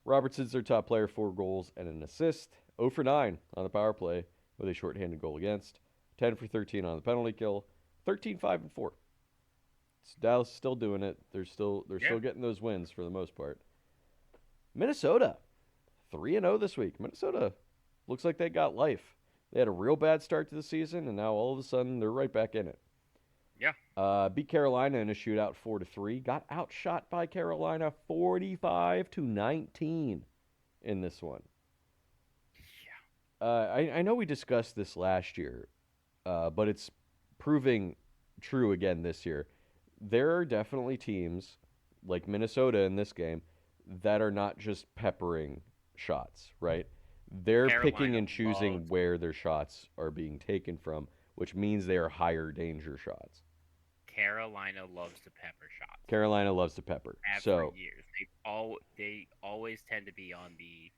S1: Robertson's their top player, 4 goals and an assist. 0 for 9 on the power play with a shorthanded goal against. 10 for 13 on the penalty kill. 13, 5, and 4. So Dallas is still doing it. They're still
S2: Yeah.
S1: getting those wins for the most part. Minnesota, 3-0 this week. Minnesota looks like they got life. They had a real bad start to the season, and now all of a sudden they're right back in it.
S2: Yeah.
S1: Beat Carolina in a shootout 4-3. Got outshot by Carolina 45-19 in this one. I know we discussed this last year, but it's proving true again this year. There are definitely teams like Minnesota in this game that are not just peppering shots, right? They're picking
S2: Carolina
S1: and choosing
S2: loves
S1: where their shots are being taken from, which means they are higher danger shots.
S2: Carolina loves to pepper shots.
S1: Carolina loves to pepper.
S2: Have for
S1: So,
S2: years. They always tend to be on the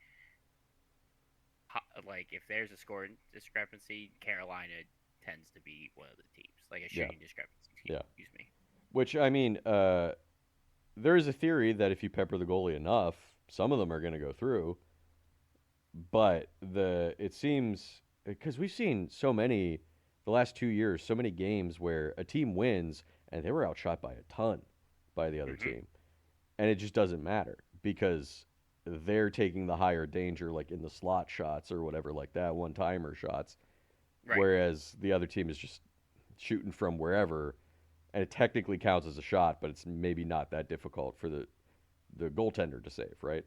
S2: like if there's a score discrepancy, Carolina tends to be one of the teams, like a
S1: yeah,
S2: shooting discrepancy team.
S1: yeah.
S2: Excuse me.
S1: Which, I mean, there is a theory that if you pepper the goalie enough, some of them are going to go through. But it seems because we've seen so many the last 2 years, so many games where a team wins and they were outshot by a ton by the other
S2: Hmm.
S1: team, and it just doesn't matter because they're taking the higher danger, like in the slot shots or whatever, like that one timer shots,
S2: Right.
S1: whereas the other team is just shooting from wherever, and it technically counts as a shot, but it's maybe not that difficult for the goaltender to save, right?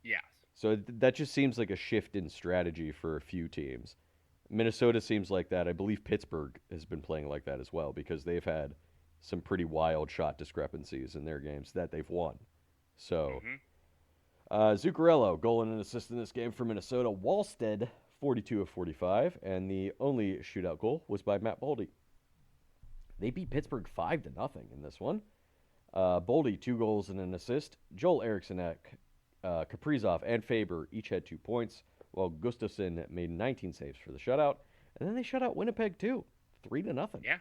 S2: Yes.
S1: So that just seems like a shift in strategy for a few teams. Minnesota seems like that. I believe Pittsburgh has been playing like that as well because they've had some pretty wild shot discrepancies in their games that they've won. So,
S2: Hmm.
S1: Zuccarello, goal and an assist in this game for Minnesota. Wallstead, 42 of 45, and the only shootout goal was by Matt Boldy. They beat Pittsburgh 5-0 in this one. Boldy, 2 goals and an assist. Joel Eriksson, Kaprizov, and Faber each had 2 points, while Gustafsson made 19 saves for the shutout. And then they shut out Winnipeg too, 3-0.
S2: Yeah.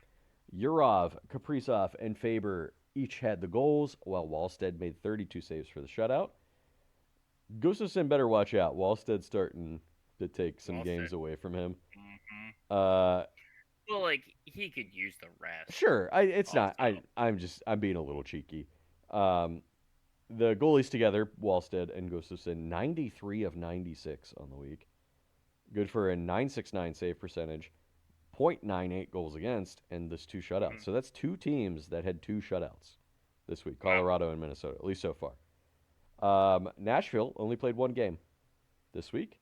S1: Yurov, Kaprizov, and Faber each had the goals, while Wallstead made 32 saves for the shutout. Gustafsson better watch out. Wallstead's starting to take some
S2: Well
S1: games
S2: said.
S1: away from him.
S2: Hmm.
S1: Uh,
S2: Well, like he could use the rest.
S1: sure, it's not.
S2: Also.
S1: I'm being a little cheeky. Um, the goalies together, Wallstead and Gustafsson, 93 of 96 on the week. Good for a 969 save percentage, .98 goals against, and this two shutouts.
S2: Mm-hmm.
S1: So that's two teams that had two shutouts this week,
S2: Wow.
S1: Colorado and Minnesota, at least so far. Nashville only played one game this week,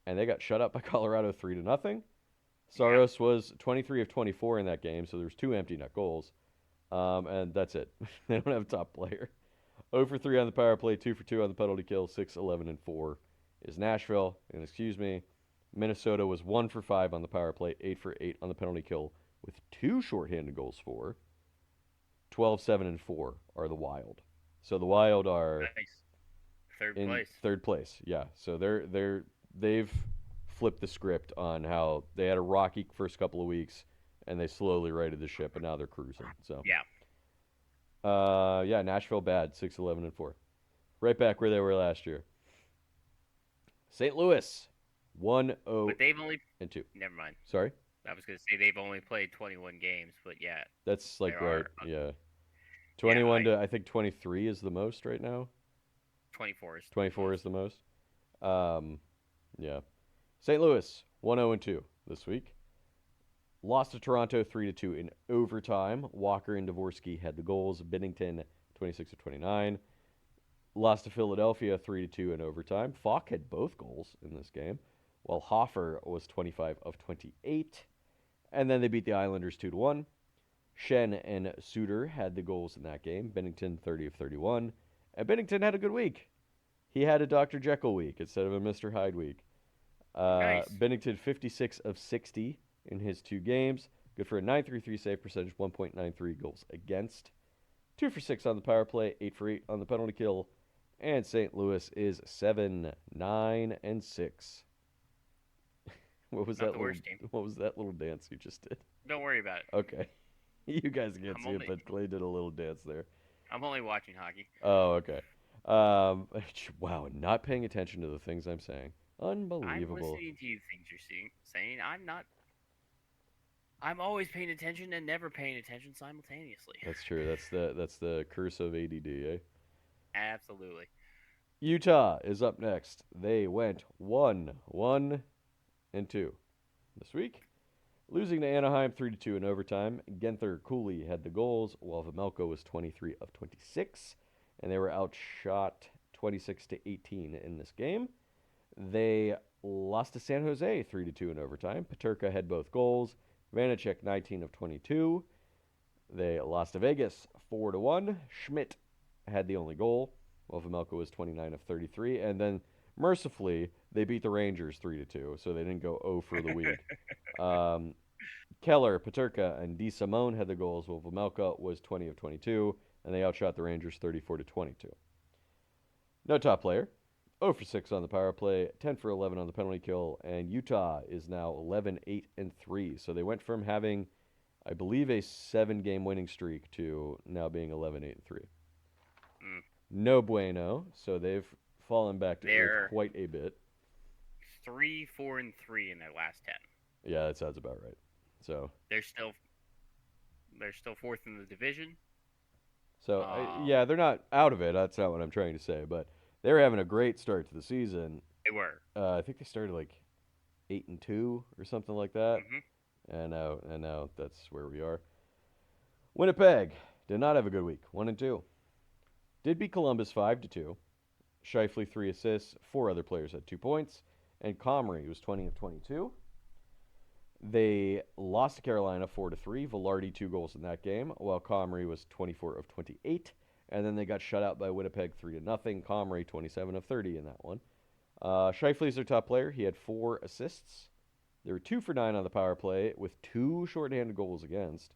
S1: and they got shut out by Colorado 3-0.
S2: Yep.
S1: Saros was 23 of 24 in that game, so there's two empty net goals, and that's it. They don't have a top player. 0 for 3 on the power play, 2 for 2 on the penalty kill, 6, 11, and 4 is Nashville. And excuse me, Minnesota was 1 for 5 on the power play, 8 for 8 on the penalty kill, with two shorthanded goals for. 12, 7, and 4 are the Wild. So the Wild are
S2: Nice. Third
S1: in
S2: place.
S1: third place. Yeah. So they've flipped the script on how they had a rocky first couple of weeks and they slowly righted the ship and now they're cruising. So
S2: Yeah.
S1: yeah, Nashville bad, 6, 11, and 4. Right back where they were last year. St. Louis 1, 0,
S2: But they've only.
S1: and 2.
S2: Never mind.
S1: Sorry?
S2: I was gonna say they've only played 21 games, but yeah,
S1: That's like
S2: there
S1: right.
S2: are.
S1: Yeah.
S2: Yeah,
S1: 21 to I think 23 is the most right now.
S2: 24 is
S1: 24 is
S2: most.
S1: the most. Um, yeah. St. Louis 1-0 and 2 this week. Lost to Toronto 3-2 in overtime. Walker and Dvorsky had the goals. Bennington 26 of 29. Lost to Philadelphia 3-2 in overtime. Falk had both goals in this game, while Hoffer was 25 of 28. And then they beat the Islanders 2-1. Shen and Suter had the goals in that game. Bennington 30 of 31. And Bennington had a good week. He had a Dr. Jekyll week instead of a Mr. Hyde week.
S2: Nice.
S1: Bennington 56 of 60 in his two games. Good for a 933 save percentage, 1.93 goals against. 2 for 6 on the power play, 8 for 8 on the penalty kill. And St. Louis is 7, 9, and 6. What was
S2: Not
S1: that
S2: the
S1: little
S2: worst team.
S1: what was that little dance you just did?
S2: Don't worry about it.
S1: Okay. You guys can't
S2: I'm
S1: see it,
S2: only
S1: but Clay did a little dance there.
S2: I'm only watching hockey.
S1: Oh, okay. Um, wow, not paying attention to the things I'm saying.
S2: I'm
S1: Unbelievable.
S2: listening to you things you're saying. I'm not. I'm always paying attention and never paying attention simultaneously.
S1: That's true. That's the curse of ADD, eh?
S2: Absolutely.
S1: Utah is up next. They went 1-1 and 2 this week, losing to Anaheim 3-2 in overtime. Genther Cooley had the goals, while Vamelko was 23 of 26, and they were outshot 26-18 in this game. They lost to San Jose 3-2 in overtime. Peterka had both goals. Vanacek 19 of 22. They lost to Vegas 4-1. Schmidt had the only goal, while Vamelko was 29 of 33. And then, mercifully, they beat the Rangers 3-2, so they didn't go 0 for the week. Keller, Peterka, and DeSimone had the goals, while Vamelka was 20 of 22, and they outshot the Rangers 34-22. No top player. 0 for 6 on the power play, 10 for 11 on the penalty kill, and Utah is now 11, 8, and 3. So they went from having, I believe, a 7-game winning streak to now being 11, 8, and 3.
S2: Mm.
S1: No bueno. So they've fallen back to earth
S2: They're
S1: quite a bit.
S2: 3, 4, and 3 in their last 10.
S1: Yeah, that sounds about right. So
S2: They're still fourth in the division.
S1: So
S2: Um,
S1: yeah, they're not out of it. That's not what I'm trying to say. But they were having a great start to the season.
S2: they were.
S1: I think they started like 8-2 or something like that,
S2: Hmm.
S1: and now that's where we are. Winnipeg did not have a good week. 1-2. Did beat Columbus 5-2. Shifley 3 assists. 4 other players had 2 points, and Comrie was 20 of 22. They lost to Carolina 4-3. Velarde 2 goals in that game, while Comrie was 24 of 28. And then they got shut out by Winnipeg 3-0. Comrie 27 of 30 in that one. Shifley's their top player. He had 4 assists. They were 2 for 9 on the power play with 2 shorthanded goals against,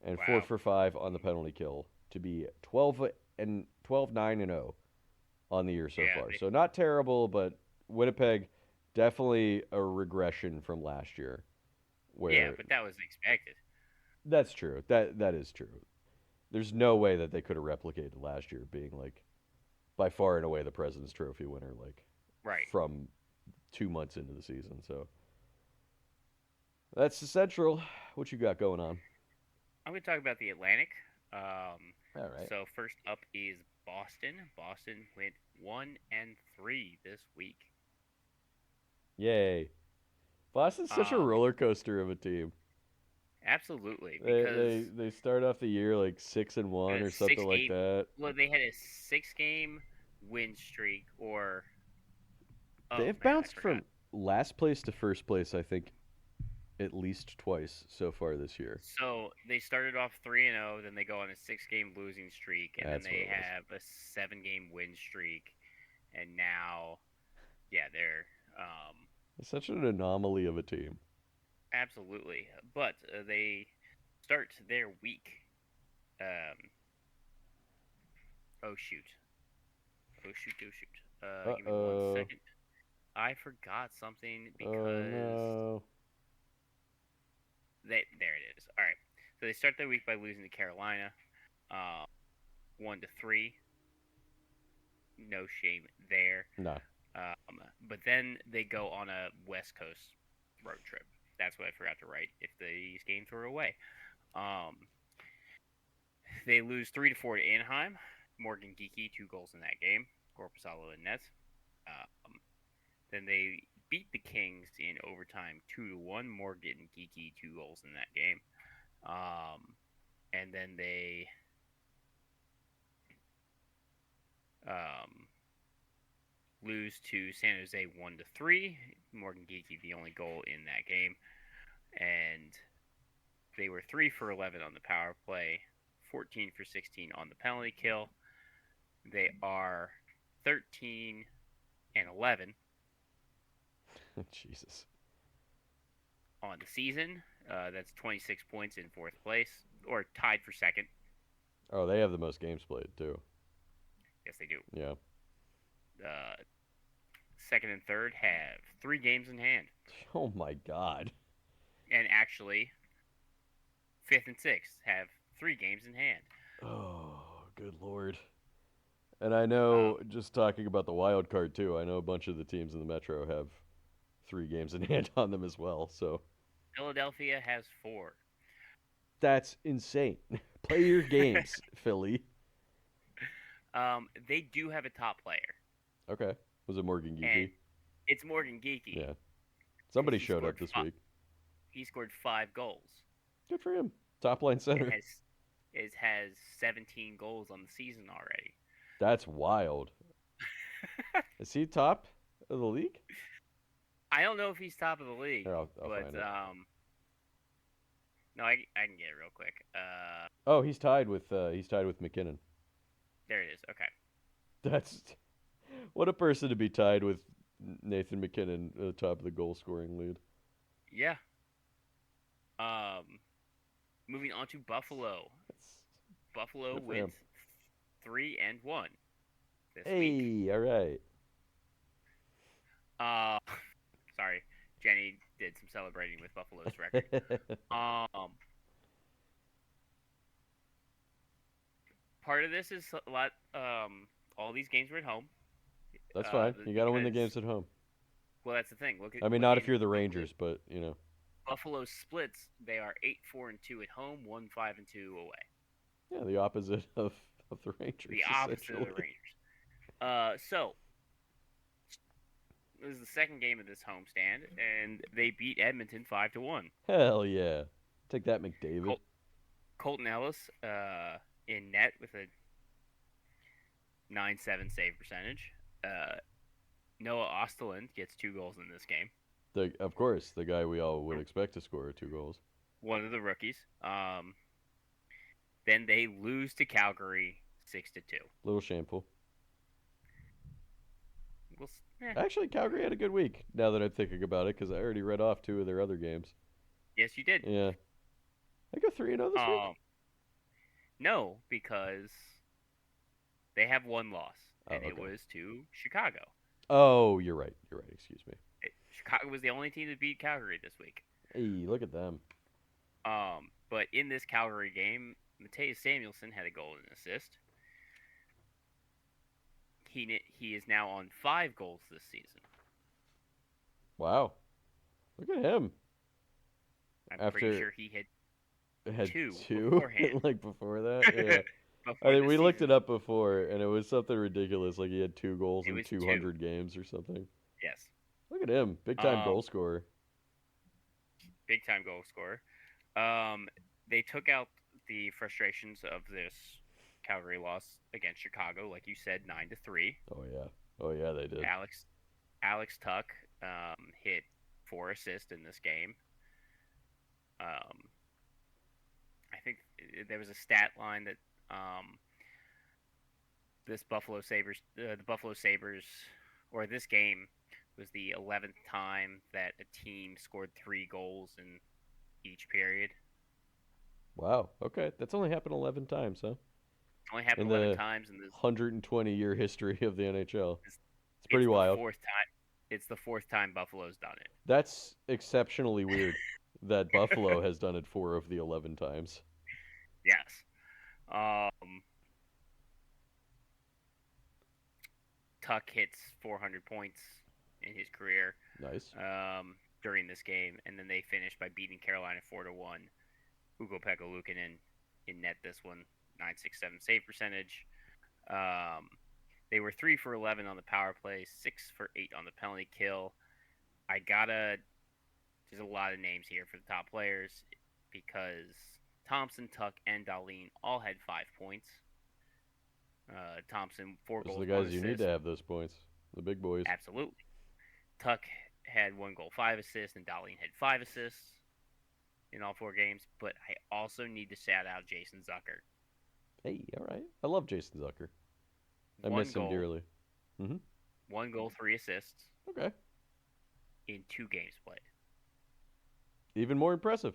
S1: and 4
S2: Wow.
S1: for 5 on the penalty kill to be 12-9-0 on the year so
S2: Yeah,
S1: far. So not terrible, but Winnipeg definitely a regression from last year.
S2: yeah,
S1: Where
S2: but that was expected.
S1: that's true. That is true. There's no way that they could have replicated last year being like by far and away the President's Trophy winner, like
S2: Right.
S1: from 2 months into the season. So that's the Central. What you got going on?
S2: I'm going to talk about the Atlantic.
S1: All right.
S2: So first up is Boston. Boston went 1-3 this week.
S1: Yay. Boston's such a
S2: Um,
S1: roller coaster of a team.
S2: Absolutely,
S1: They
S2: because
S1: they they start off the year like 6-1
S2: a
S1: or something
S2: six
S1: like
S2: game,
S1: that.
S2: well, they had a 6 game win streak, or oh
S1: They've
S2: man, I
S1: bounced
S2: forgot.
S1: from last place to first place, I think, at least twice so far this year.
S2: So they started off 3-0, then they go on a 6 game losing streak, and then
S1: That's what
S2: they
S1: it was.
S2: have a 7 game win streak, and now, yeah, they're
S1: It's such an anomaly of a team.
S2: absolutely. But they start their week. Um, oh shoot, oh shoot, oh shoot. Give me one
S1: Uh-oh.
S2: second. I forgot something
S1: Oh
S2: because
S1: no.
S2: there it is. All right. So they start their week by losing to Carolina, uh, 1-3. No shame there.
S1: Nah.
S2: But then they go on a West Coast road trip. That's what I forgot to write. If these games were away, um, they lose 3-4 to Anaheim. Morgan Geeky 2 goals in that game. Corpusalo and nets. Um, then they beat the Kings in overtime 2-1. Morgan Geeky 2 goals in that game. And then they um, lose to San Jose 1-3. Morgan Geeky the only goal in that game, and they were 3 for 11 on the power play, 14 for 16 on the penalty kill. They are 13-11
S1: Jesus.
S2: on the season. That's 26 points in fourth place, or tied for second.
S1: Oh, they have the most games played too.
S2: Yes, they do.
S1: Yeah.
S2: Uh, second and third have 3 games in hand,
S1: Oh my God.
S2: and actually, fifth and sixth have 3 games in hand.
S1: Oh, good Lord. And I
S2: Um,
S1: know, just talking about the wild card too, I know a bunch of the teams in the Metro have 3 games in hand on them as well. So
S2: Philadelphia has 4.
S1: that's insane. Play your games, Philly.
S2: They do have a top player,
S1: Okay. Was it Morgan
S2: and
S1: Geeky?
S2: it's Morgan Geeky
S1: Yeah.
S2: because
S1: Somebody showed up this week.
S2: he scored 5 goals
S1: Good for him. Top line
S2: and
S1: center.
S2: has 17 goals on the season already.
S1: That's wild. Is he top of the league?
S2: I don't know if he's top of the league,
S1: Here, I'll
S2: but
S1: find it.
S2: no, I can get it real quick.
S1: Oh, he's tied with McKinnon.
S2: There it is. Okay.
S1: That's what a person to be tied with Nathan McKinnon at the top of the goal scoring lead.
S2: Yeah. Um, moving on to Buffalo.
S1: That's
S2: Buffalo
S1: good for
S2: wins
S1: him.
S2: 3-1 this week.
S1: Hey, all right.
S2: Uh, sorry, Jenny did some celebrating with Buffalo's record. Um, Part of this is a lot. All these games were at home.
S1: That's fine. You got to win the
S2: Because
S1: games at home.
S2: well, that's the thing. Look at
S1: I mean,
S2: what
S1: not if
S2: game
S1: you're the
S2: Buffalo
S1: Rangers, but you know.
S2: Buffalo splits. They are 8-4-2 at home, 1-5-2 away.
S1: Yeah, the opposite of the Rangers,
S2: The opposite of the
S1: essentially.
S2: Rangers. So this is the second game of this homestand, and they beat Edmonton 5-1.
S1: Hell yeah. Take that, McDavid.
S2: Colton Ellis in net with a 9.7 save percentage. Noah Osterlund gets 2 goals in this game.
S1: Of course, the guy we all would expect to score 2 goals.
S2: One of the rookies. Then they lose to Calgary 6-2.
S1: Little shameful.
S2: Well,
S1: Actually, Calgary had a good week, now that I'm thinking about it, because I already read off 2 of their other games.
S2: yes, you did.
S1: Yeah. I go 3-0 this week?
S2: No, because they have one loss,
S1: Oh,
S2: and it
S1: okay.
S2: was to Chicago.
S1: Oh, you're right. You're right. Excuse me.
S2: Chicago was the only team that beat Calgary this week.
S1: Hey, look at them.
S2: But in this Calgary game, Mateus Samuelsson had a goal and an assist. He is now on 5 goals this season.
S1: Wow. Look at him.
S2: I'm pretty sure he
S1: had
S2: two
S1: two
S2: beforehand.
S1: like before that. Yeah.
S2: before
S1: I think
S2: this
S1: we looked
S2: season.
S1: it up before, and it was something ridiculous. Like he had 2 goals
S2: It
S1: in
S2: was
S1: 200 games or something.
S2: Yes.
S1: Look at him, big time
S2: Um,
S1: goal scorer.
S2: Big time goal scorer. Um, they took out the frustrations of this Calgary loss against Chicago, like you said, 9-3.
S1: Oh yeah. Oh yeah, they did.
S2: Alex Alex Tuck hit 4 assists in this game. Um, I think there was a stat line that um, the Buffalo Sabers, or this game was the 11th time that a team scored 3 goals in each period.
S1: Wow. Okay, that's only happened 11 times, huh?
S2: It's only
S1: In
S2: happened 11
S1: the
S2: times in this.
S1: 120-year history of the NHL.
S2: It's,
S1: It's pretty
S2: it's the
S1: wild.
S2: fourth time. It's the fourth time Buffalo's done it.
S1: That's exceptionally weird that Buffalo has done it 4 of the 11 times.
S2: Yes. Um, Tuck hits 400 points in his career
S1: Nice.
S2: during this game, and then they finished by beating Carolina 4-1. Ugo Pekka in net this one, 967 save percentage. Um, they were 3 for 11 on the power play, 6 for 8 on the penalty kill. I gotta. There's a lot of names here for the top players because Thompson, Tuck, and Darlene all had 5 points. Thompson, four
S1: Those are the
S2: goals, one
S1: guys you need to
S2: assist.
S1: have those points. The big boys.
S2: Absolutely. Tuck had 1 goal, 5 assists, and Darlene had 5 assists in all 4 games. But I also need to shout out Jason Zucker.
S1: Hey, all right. I love Jason Zucker. I
S2: One
S1: miss him
S2: goal,
S1: dearly. Hmm.
S2: 1 goal, 3 assists
S1: Okay.
S2: in 2 games played.
S1: Even more impressive.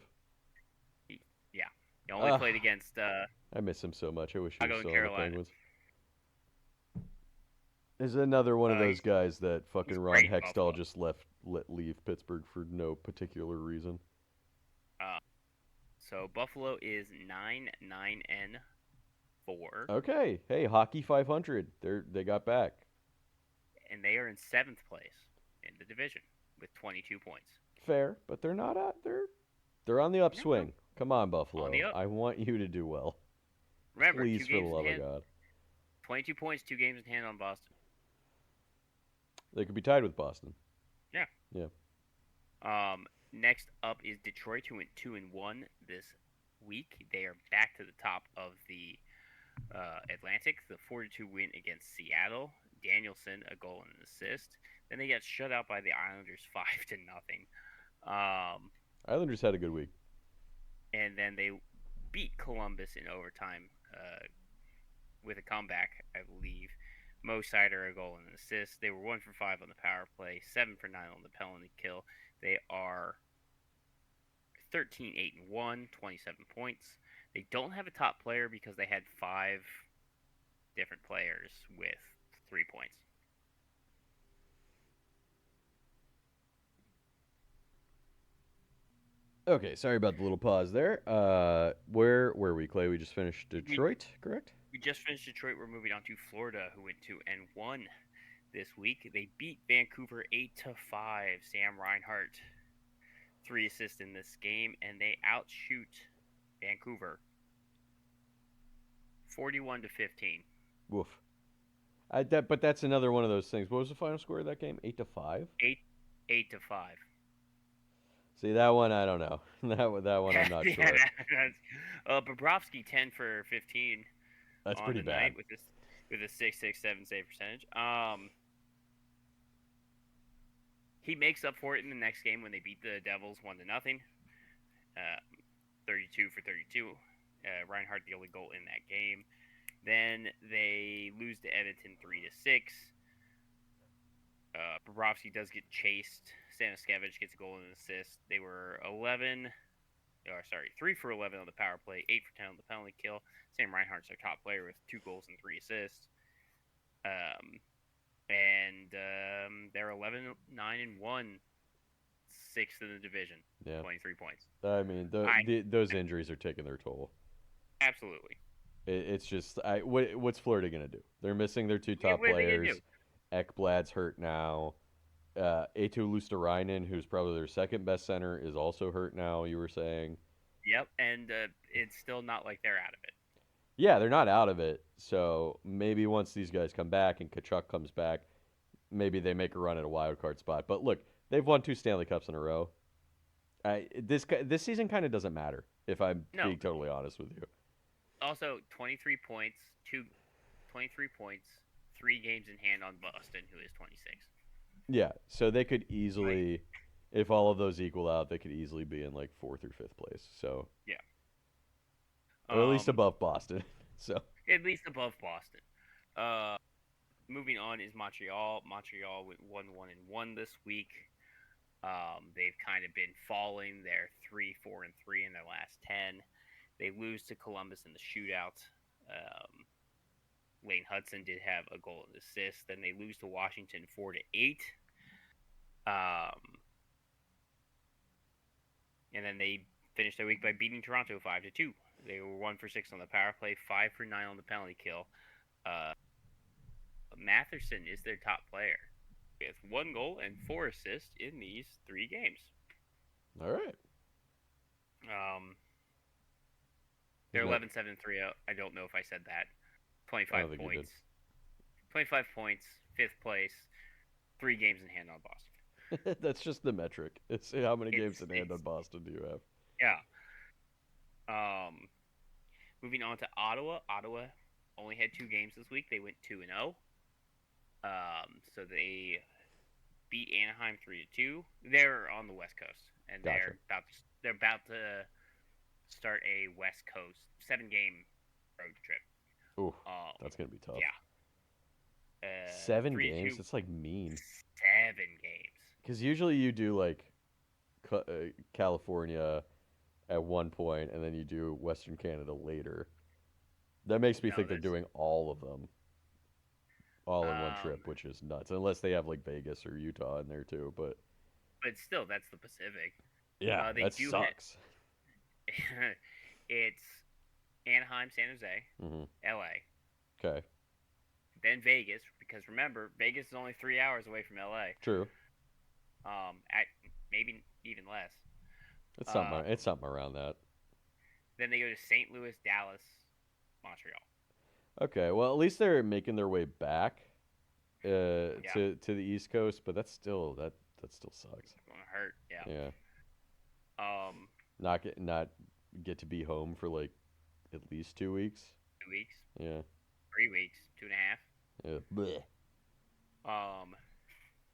S2: Yeah, he only
S1: Ah,
S2: played against
S1: I miss him so much. I wish he was
S2: Chicago and
S1: still on the
S2: Carolina.
S1: Penguins. Is another one of
S2: Uh,
S1: those
S2: he's
S1: guys that fucking
S2: he's
S1: Ron
S2: great in
S1: Hextall
S2: Buffalo.
S1: just let leave Pittsburgh for no particular reason.
S2: Uh, so Buffalo is 9-9-4,
S1: Okay. Hey, hockey 500. They got back.
S2: and they are in 7th place in the division with 22 points.
S1: Fair, but they're not at they're on the
S2: Yeah, they're
S1: upswing. Come on,
S2: on the
S1: Buffalo.
S2: up.
S1: I want you to do well.
S2: Remember, two
S1: Please, for the
S2: games in
S1: love of
S2: hand,
S1: God.
S2: 22 points, 2 games in hand on Boston.
S1: They could be tied with Boston.
S2: Yeah.
S1: Yeah.
S2: Next up is Detroit, who went 2-1 this week. They are back to the top of the Atlantic. The 4-2 win against Seattle. Danielson a goal and an assist. Then they got shut out by the Islanders 5-0. Um,
S1: Islanders had a good week.
S2: and then they beat Columbus in overtime with a comeback, I believe. Mo Sider a goal and an assist. They were 1 for 5 on the power play, 7 for 9 on the penalty kill. They are 13-8-1, 27 points. They don't have a top player because they had 5 different players with 3 points.
S1: Okay, sorry about the little pause there. Where were we, Clay? We just finished
S2: We,
S1: Detroit, correct?
S2: we just finished Detroit. We're moving on to Florida, who went 2-1 this week. They beat Vancouver 8-5. Sam Reinhart 3 assists in this game, and they outshoot Vancouver 41-15.
S1: Woof. But that's another one of those things. What was the final score of that game? 8-5.
S2: 8-5.
S1: See that one? I don't know. That one I'm not
S2: Yeah,
S1: sure.
S2: Bobrovsky 10-for-15
S1: That's
S2: on
S1: pretty
S2: the
S1: bad.
S2: night with a 667 save percentage. He makes up for it in the next game when they beat the Devils 1-0. 32-for-32. Reinhardt the only goal in that game. Then they lose to Edmonton 3-6. Bobrovsky does get chased. Staniskevich gets a goal and an assist. They were 3 for 11 on the power play, 8 for 10 on the penalty kill. Sam Reinhardt's their top player with 2 goals and 3 assists. They're 11-9-1, sixth in the division,
S1: Yeah.
S2: 23 points.
S1: I mean, those injuries are taking their toll.
S2: Absolutely.
S1: It's just what's Florida gonna do? They're missing their two top
S2: What are they gonna do?
S1: players. Ekblad's hurt now. Eetu Luosterainen, who's probably their second best center, is also hurt now. You were saying,
S2: Yep, and it's still not like they're out of it.
S1: yeah, they're not out of it. So maybe once these guys come back and Kachuk comes back, maybe they make a run at a wild card spot. But look, they've won 2 Stanley Cups in a row. This season kind of doesn't matter if I'm
S2: No.
S1: being totally honest with you.
S2: Also, 23 points, 23 points, 3 games in hand on Boston, who is 26.
S1: Yeah, so they could
S2: Like,
S1: easily, if all of those equal out, they could easily be in like fourth or fifth place. So,
S2: yeah.
S1: or at least
S2: Um,
S1: above Boston. So,
S2: at least above Boston. Uh, moving on is Montreal. Montreal went 1-1-1 this week. They've kind of been falling. They're 3-4-3 in their last 10. They lose to Columbus in the shootout. Um, Lane Hudson did have a goal and assist. Then they lose to Washington 4-8. Um, and then they finished their week by beating Toronto 5-2. They were 1 for 6 on the power play, 5 for 9 on the penalty kill. Uh, Matherson is their top player with 1 goal and 4 assists in these 3 games.
S1: all right.
S2: Um, they're
S1: Isn't that?
S2: 11-7-3. I don't know if I said that.
S1: I
S2: 25
S1: don't think you did.
S2: points. 25 points, 5th place, 3 games in hand on Boston.
S1: That's just the metric. It's how many games
S2: It's
S1: in hand on
S2: it's
S1: Boston do you have?
S2: yeah. Um, moving on to Ottawa. Ottawa only had 2 games this week. They went 2-0. So they beat Anaheim 3-2. They're on the West Coast, and
S1: Gotcha.
S2: they're about to start a West Coast 7-game road trip.
S1: Ooh,
S2: Um,
S1: that's gonna be tough.
S2: yeah,
S1: 7 games.
S2: 3-2,
S1: It's like mean.
S2: 7 games.
S1: Because usually you do like California at one point, and then you do Western Canada later. That makes me
S2: No,
S1: think they're
S2: that's
S1: doing all of them all in one
S2: um,
S1: trip, which is nuts. Unless they have like Vegas or Utah in there too. But
S2: but still, that's the Pacific.
S1: yeah,
S2: They
S1: that
S2: do hit.
S1: sucks.
S2: It's Anaheim, San Jose,
S1: Hmm.
S2: L.A.,
S1: Okay,
S2: then Vegas. Because remember, Vegas is only 3 hours away from L.A.
S1: true.
S2: At maybe even less.
S1: It's something.
S2: Uh,
S1: It's something around that.
S2: then they go to St. Louis, Dallas, Montreal.
S1: Okay, well at least they're making their way back
S2: Yeah,
S1: to the East Coast, but that still sucks.
S2: it's gonna hurt. Yeah.
S1: Yeah,
S2: Um,
S1: not get to be home for like at least 2 weeks.
S2: 2 weeks,
S1: Yeah.
S2: 3 weeks, 2.5.
S1: Yeah. Bleh.
S2: Um,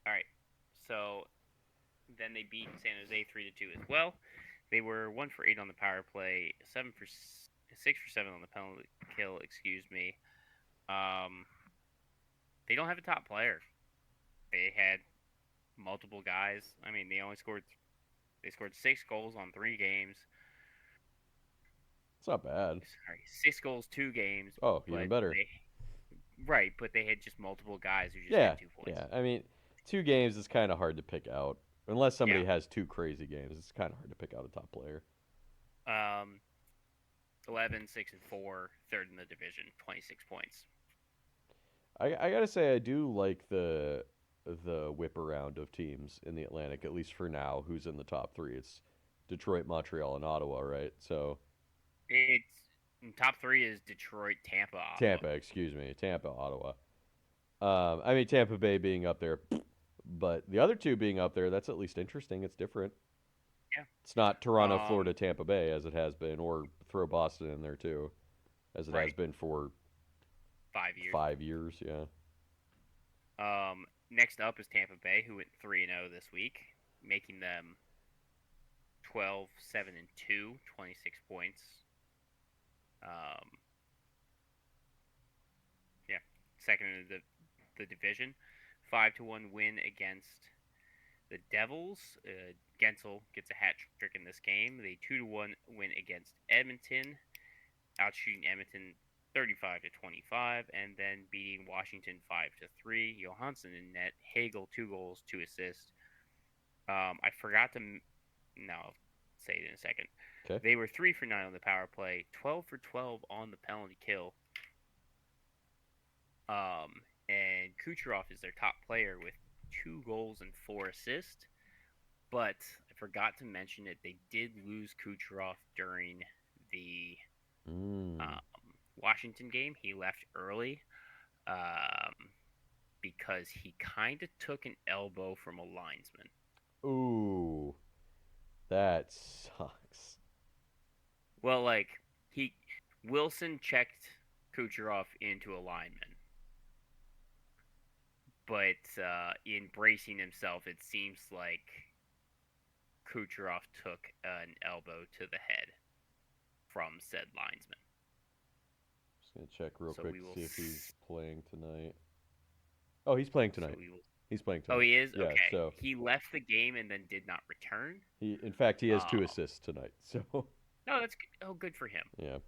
S2: all right. So then they beat San Jose 3-2 as well. They were 1 for 8 on the power play, 6 for 7 on the penalty kill. Excuse me. Um, they don't have a top player. They had multiple guys. I mean, they scored 6 goals on 3 games.
S1: It's not bad.
S2: Sorry, 6 goals, 2 games.
S1: Oh, even
S2: But
S1: better.
S2: they had just multiple guys who just
S1: Yeah,
S2: had 2 points.
S1: yeah. I mean, 2 games is kind of hard to pick out unless
S2: Yeah.
S1: somebody has two crazy games. It's kind of hard to pick out a top player.
S2: Um, 11, 6-4, third in the division, 26 points.
S1: I gotta say I do like the whip around of teams in the Atlantic, at least for now. Who's in the top three? It's Detroit, Montreal, and Ottawa, right? So
S2: It's top 3 is Detroit, Tampa, Ottawa.
S1: Tampa, excuse me, Tampa, Ottawa. I mean Tampa Bay being up there, but the other two being up there, that's at least interesting. It's different.
S2: Yeah.
S1: It's not Toronto,
S2: Um,
S1: Florida, Tampa Bay as it has been, or throw Boston in there too, as it has
S2: right.
S1: been for
S2: 5 years.
S1: 5 years. Yeah.
S2: Next up is Tampa Bay, who went 3-0 this week, making them 12-7-2, 26 points. Um, yeah, second in the division. 5-1 win against the Devils. Gensel gets a hat trick in this game. The 2-1 win against Edmonton, outshooting Edmonton 35-25, and then beating Washington 5-3. Johansson in net. Hagel 2 goals, 2 assists. I forgot to. No, I'll say it in a second.
S1: Okay.
S2: They were 3 for 9 on the power play, 12 for 12 on the penalty kill. And Kucherov is their top player with 2 goals and 4 assists. But I forgot to mention that they did lose Kucherov during the
S1: Mm.
S2: um, Washington game. He left early um, because he kind of took an elbow from a linesman.
S1: Ooh. That sucks.
S2: Well, like he Wilson checked Kucherov into alignment, but in bracing himself, it seems like Kucherov took an elbow to the head from said linesman.
S1: Just gonna check real
S2: So
S1: quick
S2: we
S1: to
S2: will.
S1: see if he's playing tonight. Oh, he's playing
S2: So
S1: tonight.
S2: we will.
S1: He's playing
S2: Oh,
S1: tonight.
S2: he is
S1: Yeah.
S2: okay.
S1: So
S2: He left the game and then did not return.
S1: in fact, he has
S2: Uh,
S1: 2 assists tonight. So
S2: no, that's good for him.
S1: yeah.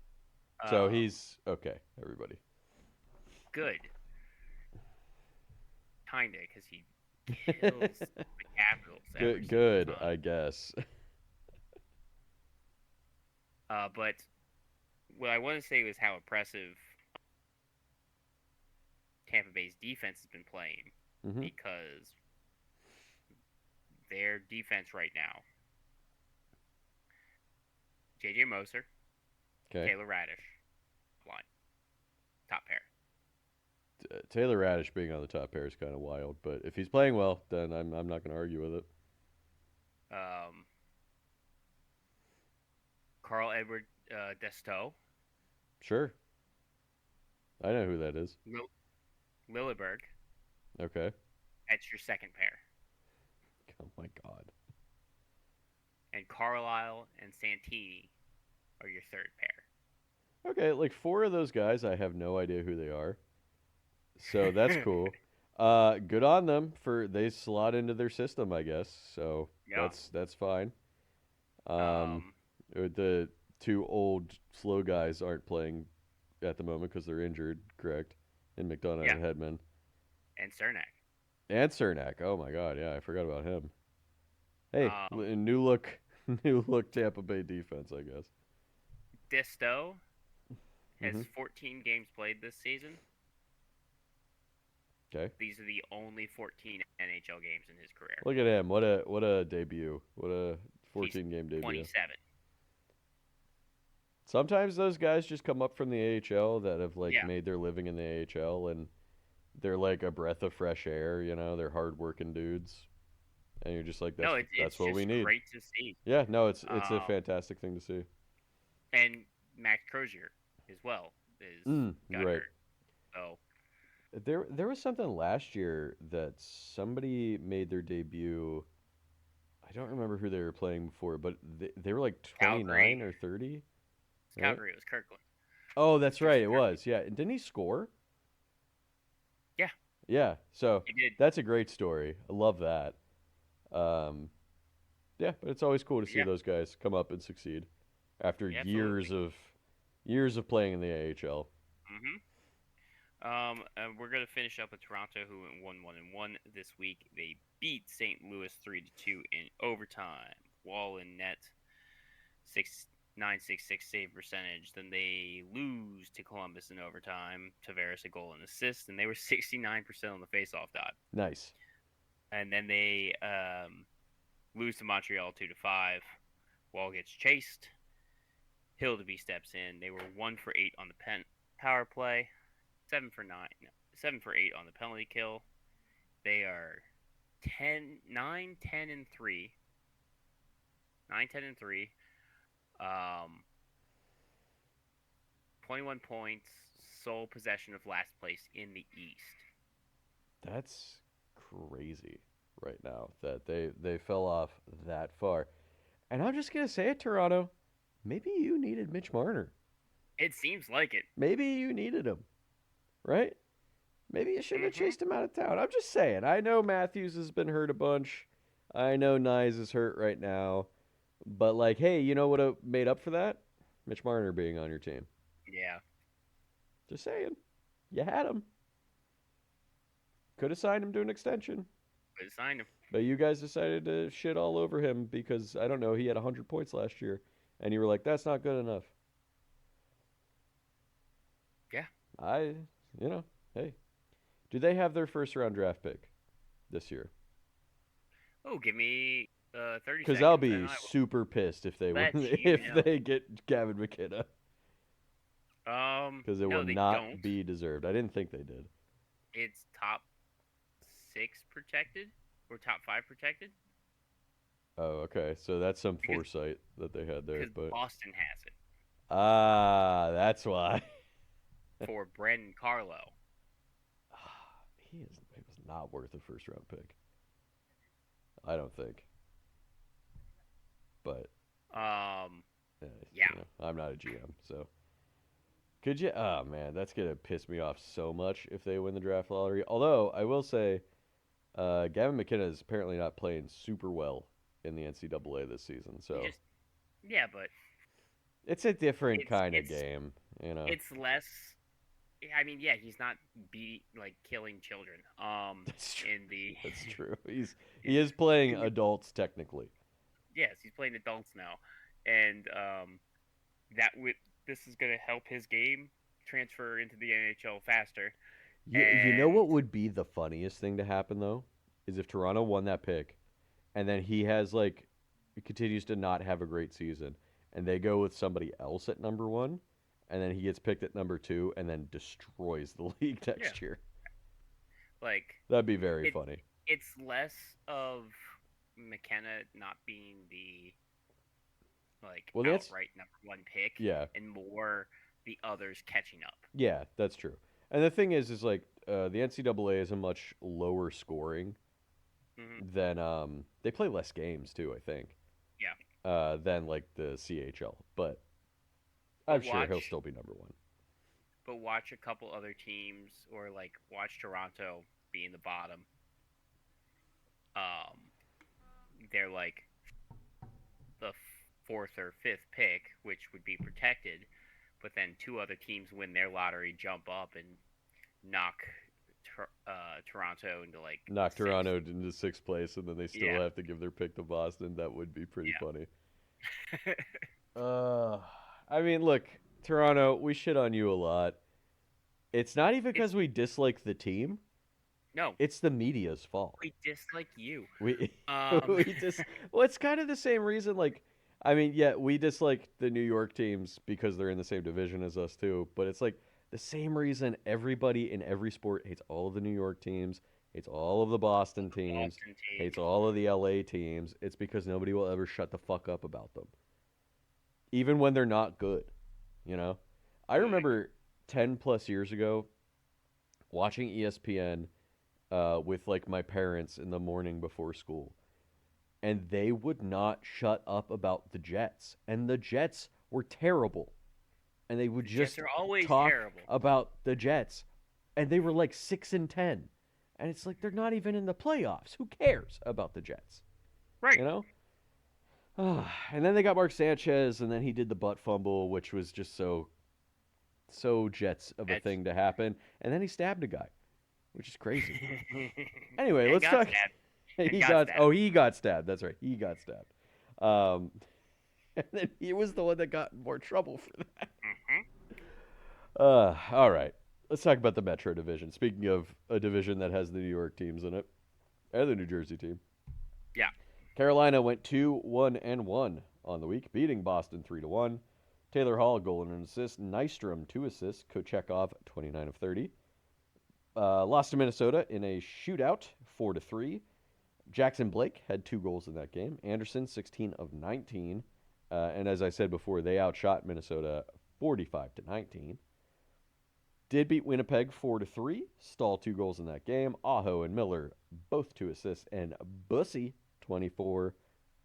S1: So
S2: Um,
S1: he's okay. Everybody.
S2: good, kinda, because he kills the Capitals every
S1: Good.
S2: single
S1: Good.
S2: time.
S1: I guess.
S2: But what I want to say was how impressive Tampa Bay's defense has been playing
S1: hmm
S2: because their defense right now, J.J. Moser,
S1: Okay.
S2: Taylor Radish, line, top pair.
S1: Taylor Radish being on the top pair is kind of wild, but if he's playing well, then I'm not going to argue with it.
S2: Um, Carl Edward Destow,
S1: Sure. I know who that is.
S2: Lilleberg.
S1: Okay.
S2: That's your second pair.
S1: Oh my god.
S2: And Carlisle and Santini are your third
S1: Okay, like 4 of those guys, I have no idea who they are. So that's
S2: pair.
S1: cool. Good on them for they slot into their system, I guess. So
S2: Yeah.
S1: that's fine. Um,
S2: Um.
S1: the 2 old slow guys aren't playing at the moment because they're injured, correct? And McDonough
S2: Yeah.
S1: and Hedman
S2: And Cernak.
S1: and Cernak. Oh my god, yeah, I forgot about him. Hey,
S2: Um.
S1: new look, new look Tampa Bay defense, I guess.
S2: Destow has
S1: hmm
S2: 14 games played this season.
S1: Okay.
S2: These are the only 14 NHL games in his career.
S1: Look at him. What a debut. What a
S2: He's
S1: 14-game debut.
S2: 27.
S1: Sometimes those guys just come up from the AHL that have like
S2: Yeah.
S1: made their living in the AHL and they're like a breath of fresh air, you know, they're hardworking dudes. And you're just like
S2: No,
S1: that's
S2: it's
S1: what we
S2: just
S1: need.
S2: great to see.
S1: Yeah, no, it's a
S2: Um.
S1: fantastic thing to see.
S2: And Max Crozier as well is got
S1: Right.
S2: hurt. So
S1: There was something last year that somebody made their debut. I don't remember who they were playing before, but they were like
S2: Calgary,
S1: 29 or 30, right?
S2: Calgary, it was Kirkland.
S1: Oh, that's right.
S2: Justin
S1: It
S2: Kirkland.
S1: was. Yeah. And didn't he score?
S2: Yeah,
S1: Yeah. So
S2: he did.
S1: that's a great story. I love that. Um, yeah, but it's always cool to see
S2: Yeah,
S1: those guys come up and succeed after
S2: yeah, absolutely.
S1: years of playing in the AHL.
S2: Mhm. And we're gonna finish up with Toronto, who went 1-1-1 this week. They beat St. Louis 3-2 in overtime. Wall in net, 6.966 save percentage. Then they lose to Columbus in overtime. Tavares a goal and assist, and they were 69% on the faceoff dot.
S1: Nice.
S2: And then they lose to Montreal 2-5. Wall gets chased. Hildeby steps in. They were 1 for 8 on the power play, 7 for 9, no, 7 for 8 on the penalty kill. They are 9, 10, and 3. 9, 10, and 3. Um, 21 points, sole possession of last place in the East.
S1: That's crazy right now that they fell off that far. And I'm just gonna say it, Toronto. Maybe you needed Mitch Marner.
S2: It seems like it.
S1: Maybe you needed him, right? Maybe you shouldn't have
S2: Mm-hmm.
S1: chased him out of town. I'm just saying. I know Matthews has been hurt a bunch. I know Nyes is hurt right now. But like, hey, you know what made up for that? Mitch Marner being on your team.
S2: Yeah.
S1: Just saying. You had him. Could have signed him to an extension.
S2: Could have signed him.
S1: But you guys decided to shit all over him because I don't know, he had 100 points last year and you were like that's not good enough.
S2: Yeah.
S1: I, you know, hey. Do they have their first round draft pick this year?
S2: Oh, give me 30
S1: Cuz I'll
S2: seconds and
S1: be
S2: I will
S1: super pissed if they win
S2: let you
S1: if
S2: know.
S1: they get Gavin McKenna cuz it will
S2: No, they
S1: not
S2: don't.
S1: be deserved. I didn't think they did.
S2: It's top 6 protected or top 5 protected.
S1: Oh, okay. So that's some
S2: because
S1: foresight that they had there, but
S2: Boston has it
S1: that's why.
S2: for Brandon Carlo.
S1: He was not worth a first round pick. I don't think. But
S2: Um,
S1: uh,
S2: yeah,
S1: I'm not a GM, so could you? Oh man, that's gonna piss me off so much if they win the draft lottery. Although I will say, Gavin McKenna is apparently not playing super well in the NCAA this season,
S2: he
S1: so
S2: just yeah, but
S1: it's a different
S2: it's
S1: kind of
S2: it's
S1: game, you know.
S2: it's less. I mean, yeah, he's not killing children.
S1: That's true.
S2: In the
S1: That's true. He is playing
S2: in the
S1: adults technically.
S2: yes, he's playing adults now, and that would this is gonna help his game transfer into the NHL faster.
S1: You know
S2: And
S1: what would be the funniest thing to happen though, is if Toronto won that pick, and then he has like, he continues to not have a great season, and they go with somebody else at number one, and then he gets picked at number two, and then destroys the league
S2: yeah,
S1: next year.
S2: like
S1: That'd be very
S2: it
S1: funny.
S2: it's less of McKenna not being the
S1: Well, that's
S2: outright number one pick
S1: yeah,
S2: and more the others catching up.
S1: yeah, that's true. And the thing is like the NCAA is a much lower scoring
S2: Hmm.
S1: than they play less games too. I think
S2: Yeah,
S1: than like the CHL, but I'm
S2: but
S1: sure he'll
S2: watch
S1: still be number one.
S2: but watch a couple other teams or watch Toronto be in the bottom. Um, they're the fourth or fifth pick, which would be protected, but then two other teams win their lottery, jump up and knock Toronto into
S1: Knock
S2: sixth.
S1: Toronto into sixth place, and then they still
S2: Yeah,
S1: have to give their pick to Boston. That would be pretty funny.
S2: yeah.
S1: Uh, I mean, look, Toronto, we shit on you a lot. It's not even
S2: it's
S1: because we dislike the team.
S2: no,
S1: It's the media's fault.
S2: we dislike you.
S1: We
S2: Um,
S1: we just well, it's kind of the same reason. Like, I mean, yeah, we dislike the New York teams because they're in the same division as us too. But it's like the same reason everybody in every sport hates all of the New York teams, hates all of the Boston teams,
S2: Boston
S1: hates
S2: teams,
S1: all of the LA teams. It's because nobody will ever shut the fuck up about them, even when they're not good. You know, I
S2: like
S1: remember 10 plus years ago watching ESPN with like my parents in the morning before school, and they would not shut up about the Jets, and the Jets were terrible, and they would
S2: the Jets
S1: just
S2: are always
S1: talk
S2: terrible.
S1: about the Jets, and they were like 6-10, and it's like they're not even in the playoffs. Who cares about the Jets?
S2: Right.
S1: You know. And then they got Mark Sanchez, and then he did the butt fumble, which was just so Jets of a
S2: That's
S1: thing to happen, and then he stabbed a guy, which is crazy. Anyway,
S2: and
S1: let's
S2: got
S1: talk.
S2: stabbed. And
S1: He
S2: got
S1: got
S2: stabbed.
S1: he got stabbed. That's right. He got stabbed. Um, and then he was the one that got in more trouble for that.
S2: Hmm.
S1: All right. Let's talk about the Metro Division. Speaking of a division that has the New York teams in it and the New Jersey team,
S2: Yeah.
S1: Carolina went 2-1-1 on the week, beating Boston 3-1. Taylor Hall goal and an assist. Nystrom 2 assists. Kochekov 29 of 30. Lost to Minnesota in a shootout 4-3. Jackson Blake had 2 goals in that game. Anderson, 16 of 19. And as I said before, they outshot Minnesota 45-19. Did beat Winnipeg 4-3. Stahl 2 goals in that game. Aho and Miller, both 2 assists. And Bussy, 24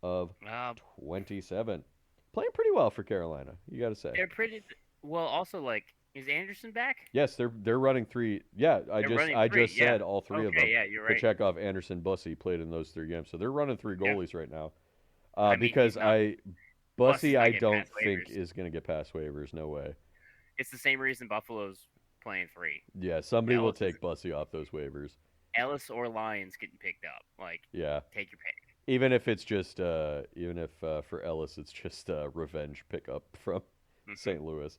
S1: of
S2: Uh,
S1: 27. Playing pretty well for Carolina, you got to say.
S2: they're pretty well. Also, is Anderson back?
S1: Yes, they're running three. Yeah,
S2: They're running
S1: I
S2: three.
S1: just
S2: Yeah.
S1: said all three of them.
S2: Okay. Yeah, you're right.
S1: Kochekov, Anderson, Bussy played in those 3 games, so they're running three
S2: Yeah.
S1: goalies right now.
S2: I mean,
S1: Because
S2: Bus is
S1: Bussy,
S2: not
S1: I
S2: getting
S1: don't
S2: past
S1: think
S2: waivers.
S1: is going to get past waivers. No way.
S2: It's the same reason Buffalo's playing three.
S1: Yeah, somebody will
S2: Ellis is
S1: take Bussy off those waivers.
S2: Ellis or Lyons getting picked up.
S1: Yeah,
S2: Take your pick.
S1: even if it's just even if for Ellis it's just a revenge pickup from
S2: Hmm.
S1: St. Louis.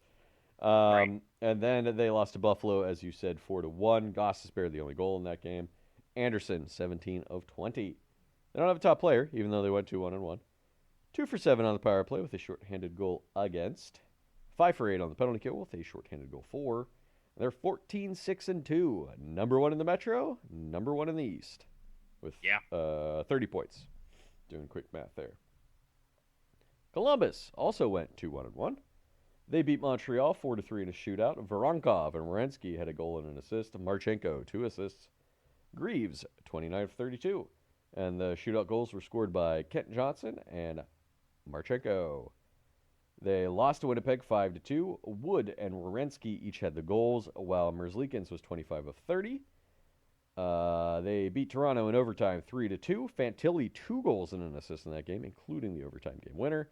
S2: Right.
S1: And then they lost to Buffalo, as you said, 4-1. Goss is barely the only goal in that game. Anderson, 17 of 20. They don't have a top player, even though they went 2-1-1. 2 for 7 on the power play with a shorthanded goal against. 5 for 8 on the penalty kill with a shorthanded goal for. They're 14-6-2. Number 1 in the Metro, number 1 in the East with
S2: Yeah.
S1: 30 points. Doing quick math there. Columbus also went 2-1-1. They beat Montreal 4-3 in a shootout. Voronkov and Werenski had a goal and an assist. Marchenko, 2 assists. Greaves, 29 of 32. And the shootout goals were scored by Kent Johnson and Marchenko. They lost to Winnipeg 5-2. Wood and Werenski each had the goals, while Merzlikins was 25 of 30. They beat Toronto in overtime 3-2. Fantilli 2 goals and an assist in that game, including the overtime game winner.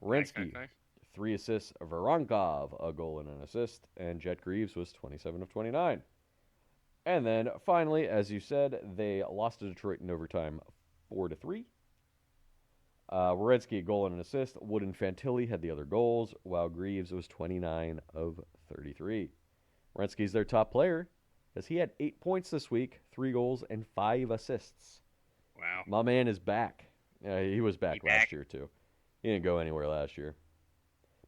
S1: Werenski,
S2: Nice.
S1: 3 assists. Voronkov, a goal and an assist. And Jet Greaves was 27 of 29. And then finally, as you said, they lost to Detroit in overtime 4-3. Werenski, a goal and an assist. Wood and Fantilli had the other goals, while Greaves was 29 of 33. Werenski's their top player, because he had 8 points this week, 3 goals, and 5 assists.
S2: Wow.
S1: My man is back. He was back
S2: He
S1: last
S2: back?
S1: year, too. He didn't go anywhere last year.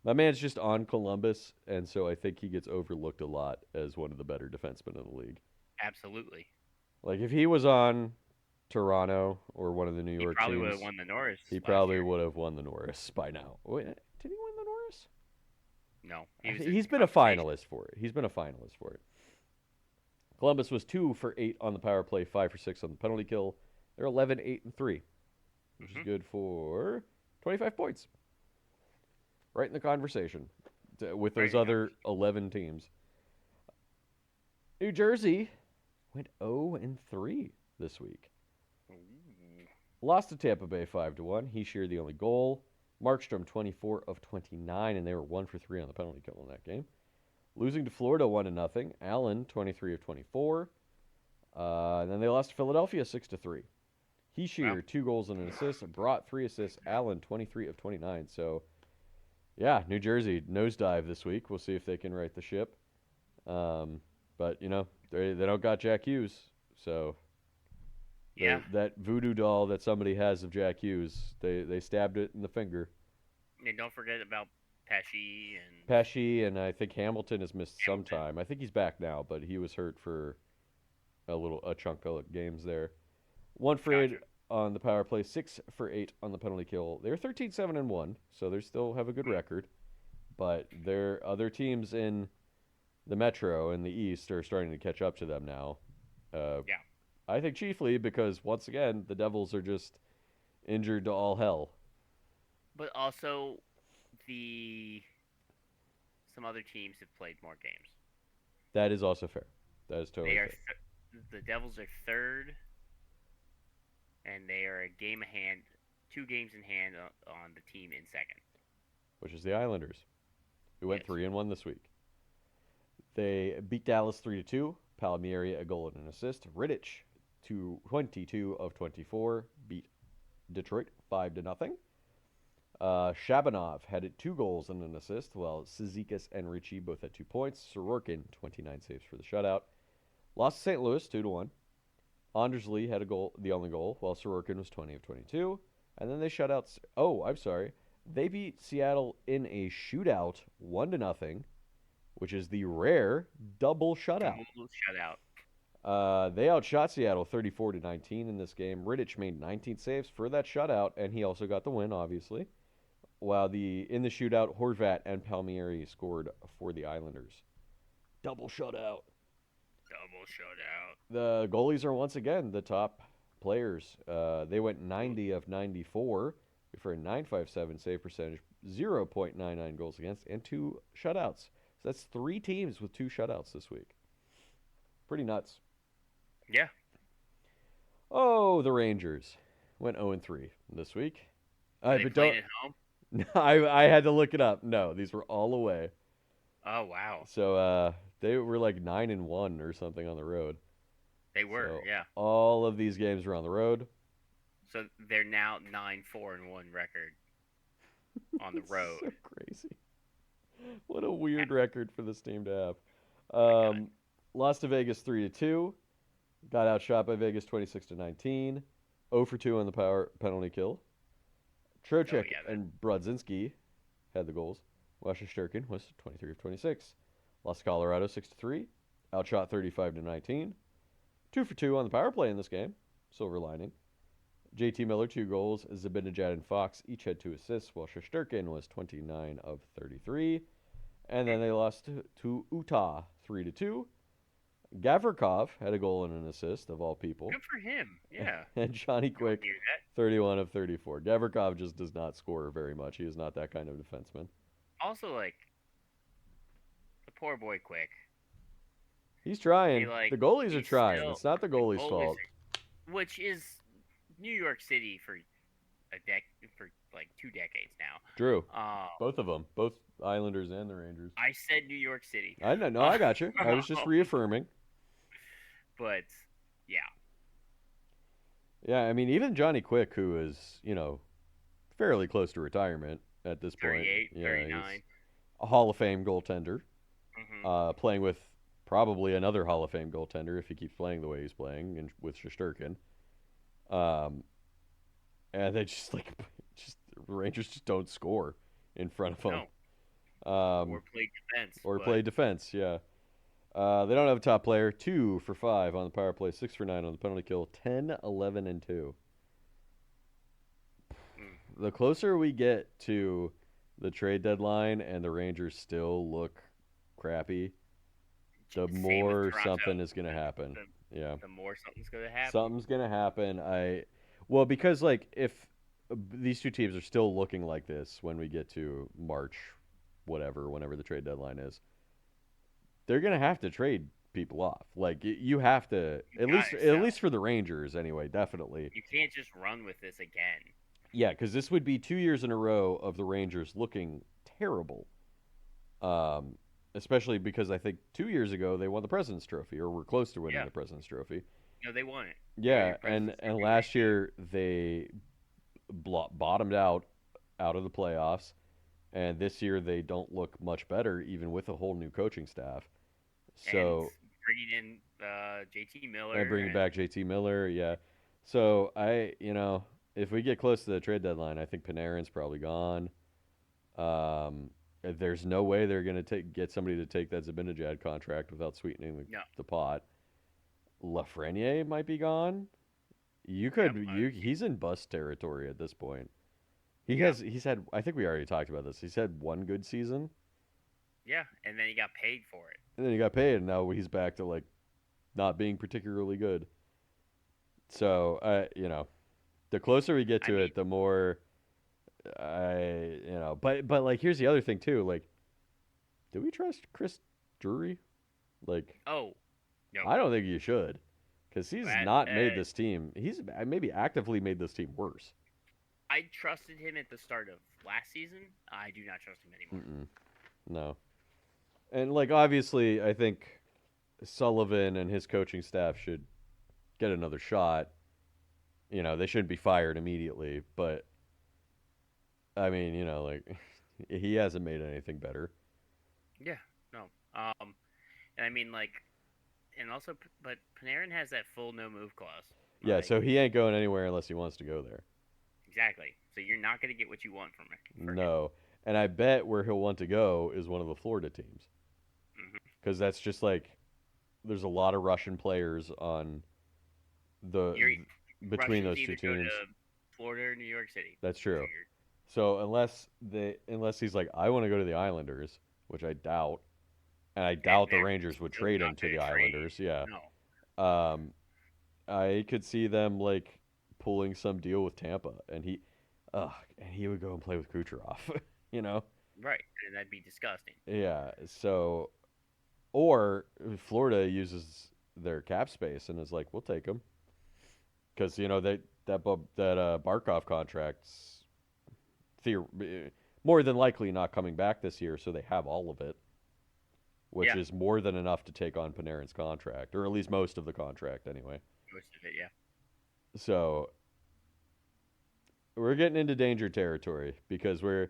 S1: My man's just on Columbus, and so I think he gets overlooked a lot as one of the better defensemen in the league.
S2: Absolutely.
S1: Like, if he was on Toronto or one of the New
S2: He
S1: York
S2: probably would
S1: teams,
S2: have won the Norris.
S1: he
S2: last
S1: probably
S2: year.
S1: would have won the Norris by now. Wait, did he win the Norris?
S2: No,
S1: He's been a finalist for it. He's been a finalist for it. Columbus was 2 for 8 on the power play, 5 for 6 on the penalty kill. They're 11, 8, and 3, which is good for 25 points. Right in the conversation with those other 11 teams. New Jersey went 0 and 3 this week. Lost to Tampa Bay 5-1. He shared the only goal. Markstrom 24 of 29, and they were 1 for 3 on the penalty kill in that game. Losing to Florida 1-0. Allen 23 of 24. And then they lost to Philadelphia 6-3. He shared 2 goals and an assist. Brought 3 assists. Allen 23 of 29. So, yeah, New Jersey nosedive this week. We'll see if they can right the ship. But, you know, they don't got Jack Hughes. So, that voodoo doll that somebody has of Jack Hughes, they stabbed it in the finger.
S2: And don't forget about
S1: Pesci and I think Hamilton has missed some time. I think he's back now, but he was hurt for a chunk of games there. 1 for 8 on the power play, 6 for 8 on the penalty kill. They're 13-7-1, so they still have a good record. But their other teams in the Metro and the East are starting to catch up to them now. I think chiefly because, once again, the Devils are just injured to all hell.
S2: But also, some other teams have played more games.
S1: That is also fair. That is totally fair.
S2: The Devils are third, and they are a game ahead, 2 games in hand on the team in second.
S1: Which is the Islanders, who went 3-1 this week. They beat Dallas 3-2. Palmieri, a goal and an assist. Rittich, 22 of 24, beat Detroit 5-0. Shabanov had 2 goals and an assist, while Cizikas and Ritchie both had 2 points. Sorokin, 29 saves for the shutout. Lost to St. Louis 2-1. Anders Lee had the only goal, while Sorokin was 20 of 22. And then they shut out. They beat Seattle in a shootout 1-0, which is the rare double shutout. They outshot Seattle 34-19 in this game. Rittich made 19 saves for that shutout, and he also got the win, obviously. While in the shootout, Horvat and Palmieri scored for the Islanders. Double shutout. The goalies are once again the top players. They went 90 of 94 for a .957 save percentage, 0.99 goals against, and 2 shutouts. So that's 3 teams with 2 shutouts this week. Pretty nuts.
S2: Yeah.
S1: Oh, the Rangers went 0-3 this week.
S2: They played at home?
S1: I had to look it up. No, these were all away.
S2: Oh, wow.
S1: So they were like 9-1 or something on the road.
S2: They were, yeah.
S1: All of these games were on the road.
S2: So they're now 9-4-1 record on the road.
S1: So crazy. What a weird record for this team to have. Lost to Vegas 3-2. Got outshot by Vegas 26-19. 0 for 2 on the penalty kill. Trocheck and Brodzinski had the goals. Washington was 23 of 26. Lost to Colorado 6-3. Outshot 35-19. 2 for 2 on the power play in this game. Silver lining. JT Miller, 2 goals. Zibanejad and Fox each had 2 assists, while Shesterkin was 29 of 33. And then they lost to Utah 3-2. Gavrikov had a goal and an assist, of all people.
S2: Good for him. Yeah.
S1: And Johnny
S2: No one
S1: Quick,
S2: knew that.
S1: 31 of 34. Gavrikov just does not score very much. He is not that kind of defenseman.
S2: Also, like, the poor boy Quick.
S1: He's
S2: He,
S1: trying.
S2: like,
S1: The goalies are
S2: he's
S1: trying.
S2: still.
S1: It's not the
S2: The
S1: goalie's
S2: goalies,
S1: fault.
S2: which is New York City for for like 2 decades now.
S1: Drew,
S2: Um,
S1: both of them, both Islanders and the Rangers.
S2: I said New York City.
S1: I know, no, I got you. I was just reaffirming.
S2: But yeah,
S1: Yeah, I mean, even Johnny Quick, who is, fairly close to retirement at this point.
S2: 38,
S1: Yeah,
S2: 39.
S1: he's a Hall of Fame goaltender,
S2: Mm-hmm.
S1: playing with probably another Hall of Fame goaltender if he keeps playing the way he's playing and with Shesterkin. Um, and they just just the Rangers just don't score in front of them.
S2: No,
S1: Um,
S2: or play defense.
S1: or
S2: But
S1: play defense. Yeah. They don't have a top player. 2 for 5 on the power play. 6 for 9 on the penalty kill. 10, 11, and 2.
S2: mm,
S1: The closer we get to the trade deadline and the Rangers still look crappy, the
S2: same with
S1: more
S2: Toronto.
S1: something is going to happen. Yeah.
S2: The more something's gonna happen.
S1: Something's going to happen. Well, because like if these two teams are still looking like this when we get to March, whenever the trade deadline is, they're going to have to trade people off. Like you have to
S2: You
S1: at least
S2: gotta
S1: at
S2: sell.
S1: least for the Rangers anyway, definitely.
S2: You can't just run with this again.
S1: Yeah, because this would be 2 years in a row of the Rangers looking terrible. Um, Especially because I think 2 years ago they won the President's Trophy or were close to winning
S2: Yeah.
S1: the President's Trophy.
S2: No, they won it.
S1: Yeah,
S2: President's
S1: and
S2: Trophy
S1: last
S2: right
S1: year they bottomed out of the playoffs, and this year they don't look much better even with a whole new coaching staff.
S2: there. And
S1: So
S2: bringing in JT Miller
S1: and bringing
S2: and
S1: back JT Miller, yeah. So if we get close to the trade deadline, I think Panarin's probably gone. There's no way they're going to get somebody to take that Zibanejad contract without sweetening
S2: no.
S1: the pot. Lafreniere might be gone.
S2: Yep,
S1: He's in bust territory at this point.
S2: Yeah.
S1: He's had, I think we already talked about this. He's had one good season
S2: yeah, and then he got paid for it.
S1: and then he got paid and now he's back to like not being particularly good. So, the closer we get
S2: I
S1: to
S2: mean,
S1: it, the more but like here's the other thing too. Like, do we trust Chris Drury? Like,
S2: oh no,
S1: I don't think you should, because he's
S2: that,
S1: not made this team. He's maybe actively made this team worse.
S2: I trusted him at the start of last season. I do not trust him anymore.
S1: Mm-mm. No, and like obviously, I think Sullivan and his coaching staff should get another shot. They shouldn't be fired immediately, but I mean, like he hasn't made anything better.
S2: Yeah, no. And I mean like, and also, but Panarin has that full no move clause.
S1: Yeah,
S2: Like
S1: so he ain't going anywhere unless he wants to go there.
S2: exactly. So you're not gonna get what you want from it. For him.
S1: No. And I bet where he'll want to go is one of the Florida teams.
S2: Hmm.
S1: Because that's just like, there's a lot of Russian players on the
S2: You're
S1: between
S2: Russians
S1: those two
S2: either go
S1: teams.
S2: to Florida or New York City.
S1: That's
S2: So
S1: true. So unless he's like, I want to go to the Islanders, which I doubt, and I doubt the
S2: they're
S1: Rangers would
S2: still
S1: trade
S2: not
S1: him to the
S2: gonna trade.
S1: Islanders. Yeah.
S2: No.
S1: Um, I could see them like pulling some deal with Tampa, and he would go and play with Kucherov. you know?
S2: Right, and that'd be disgusting.
S1: Yeah. So, or Florida uses their cap space and is like, we'll take him because that Barkov contract's more than likely not coming back this year, so they have all of it, which
S2: Yeah.
S1: is more than enough to take on Panarin's contract, or at least most of the contract anyway.
S2: Most of it, yeah.
S1: So we're getting into danger territory because
S2: Hmm.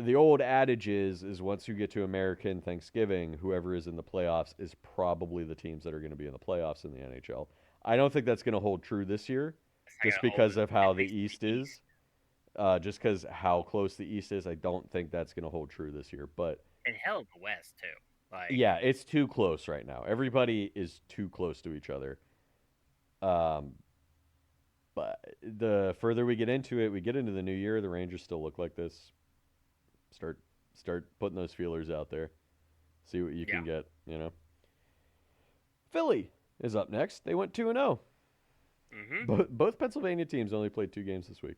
S1: the old adage is once you get to American Thanksgiving, whoever is in the playoffs is probably the teams that are going to be in the playoffs in the NHL. I don't think that's going to hold true this year,
S2: It's not
S1: just
S2: gonna hold
S1: because of how
S2: at
S1: the
S2: least in
S1: East
S2: the
S1: is. Just because how close the East is, I don't think that's going to hold true this year. But
S2: and hell, the West too. Like,
S1: yeah, it's too close right now. Everybody is too close to each other. Um, But the further we get into it, we get into the new year, the Rangers still look like this. Start start putting those feelers out there. See what you
S2: Yeah.
S1: can get, you know. Philly is up next. They went 2-0.
S2: Mhm.
S1: Both Pennsylvania teams only played 2 games this week.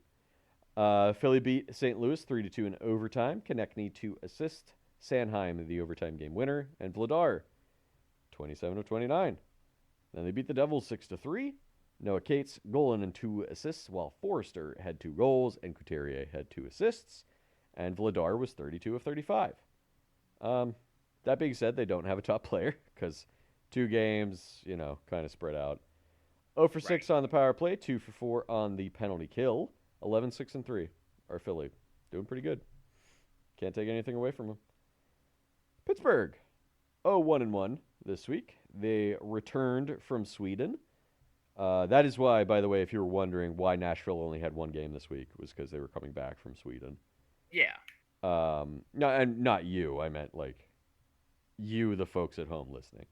S1: Philly beat St. Louis 3-2 in overtime. Konechny 2 assists. Sanheim the overtime game winner, and Vladar 27 of 29. Then they beat the Devils 6-3. Noah Cates goal and 2 assists, while Forrester had 2 goals and Couturier had 2 assists, and Vladar was 32 of 35. Um, that being said, they don't have a top player because 2 games, kind of spread out. 0 for
S2: Right.
S1: 6 on the power play, 2 for 4 on the penalty kill. 11, 6, and 3 are Philly. Doing pretty good. Can't take anything away from them. Pittsburgh, 0-1-1 this week. They returned from Sweden. That is why, by the way, if you were wondering why Nashville only had 1 game this week, was because they were coming back from Sweden.
S2: Yeah.
S1: No, and not you. I meant like you, the folks at home listening.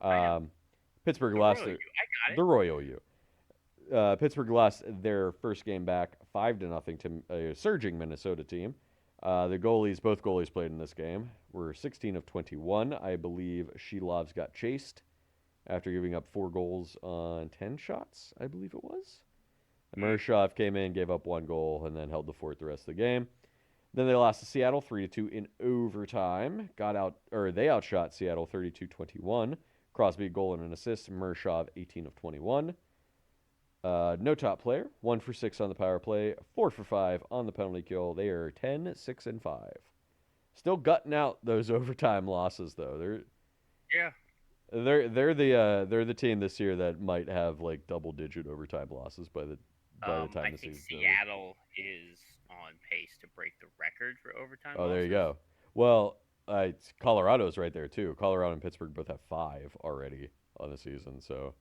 S2: I know.
S1: Pittsburgh
S2: The
S1: lost
S2: Royal
S1: their
S2: you. I got
S1: the
S2: it.
S1: Royal U. Pittsburgh lost their first game back 5-0 to a surging Minnesota team. Both goalies played in this game, were 16 of 21. I believe Shilov's got chased after giving up 4 goals on 10 shots, I believe it was. And
S2: Mm.
S1: Mershov came in, gave up 1 goal, and then held the fort the rest of the game. Then they lost to Seattle 3-2 in overtime. They outshot Seattle 32-21. Crosby goal and an assist. Mershov 18 of 21. No top player. 1 for 6 on the power play. 4 for 5 on the penalty kill. They are 10, 6, and 5. Still gutting out those overtime losses though.
S2: Yeah.
S1: They're the team this year that might have like double digit overtime losses by the time
S2: I
S1: the
S2: think
S1: season's over.
S2: Seattle is on pace to break the record for overtime
S1: Oh, there you
S2: losses.
S1: go. Well, Colorado's right there too. Colorado and Pittsburgh both have 5 already on the season. So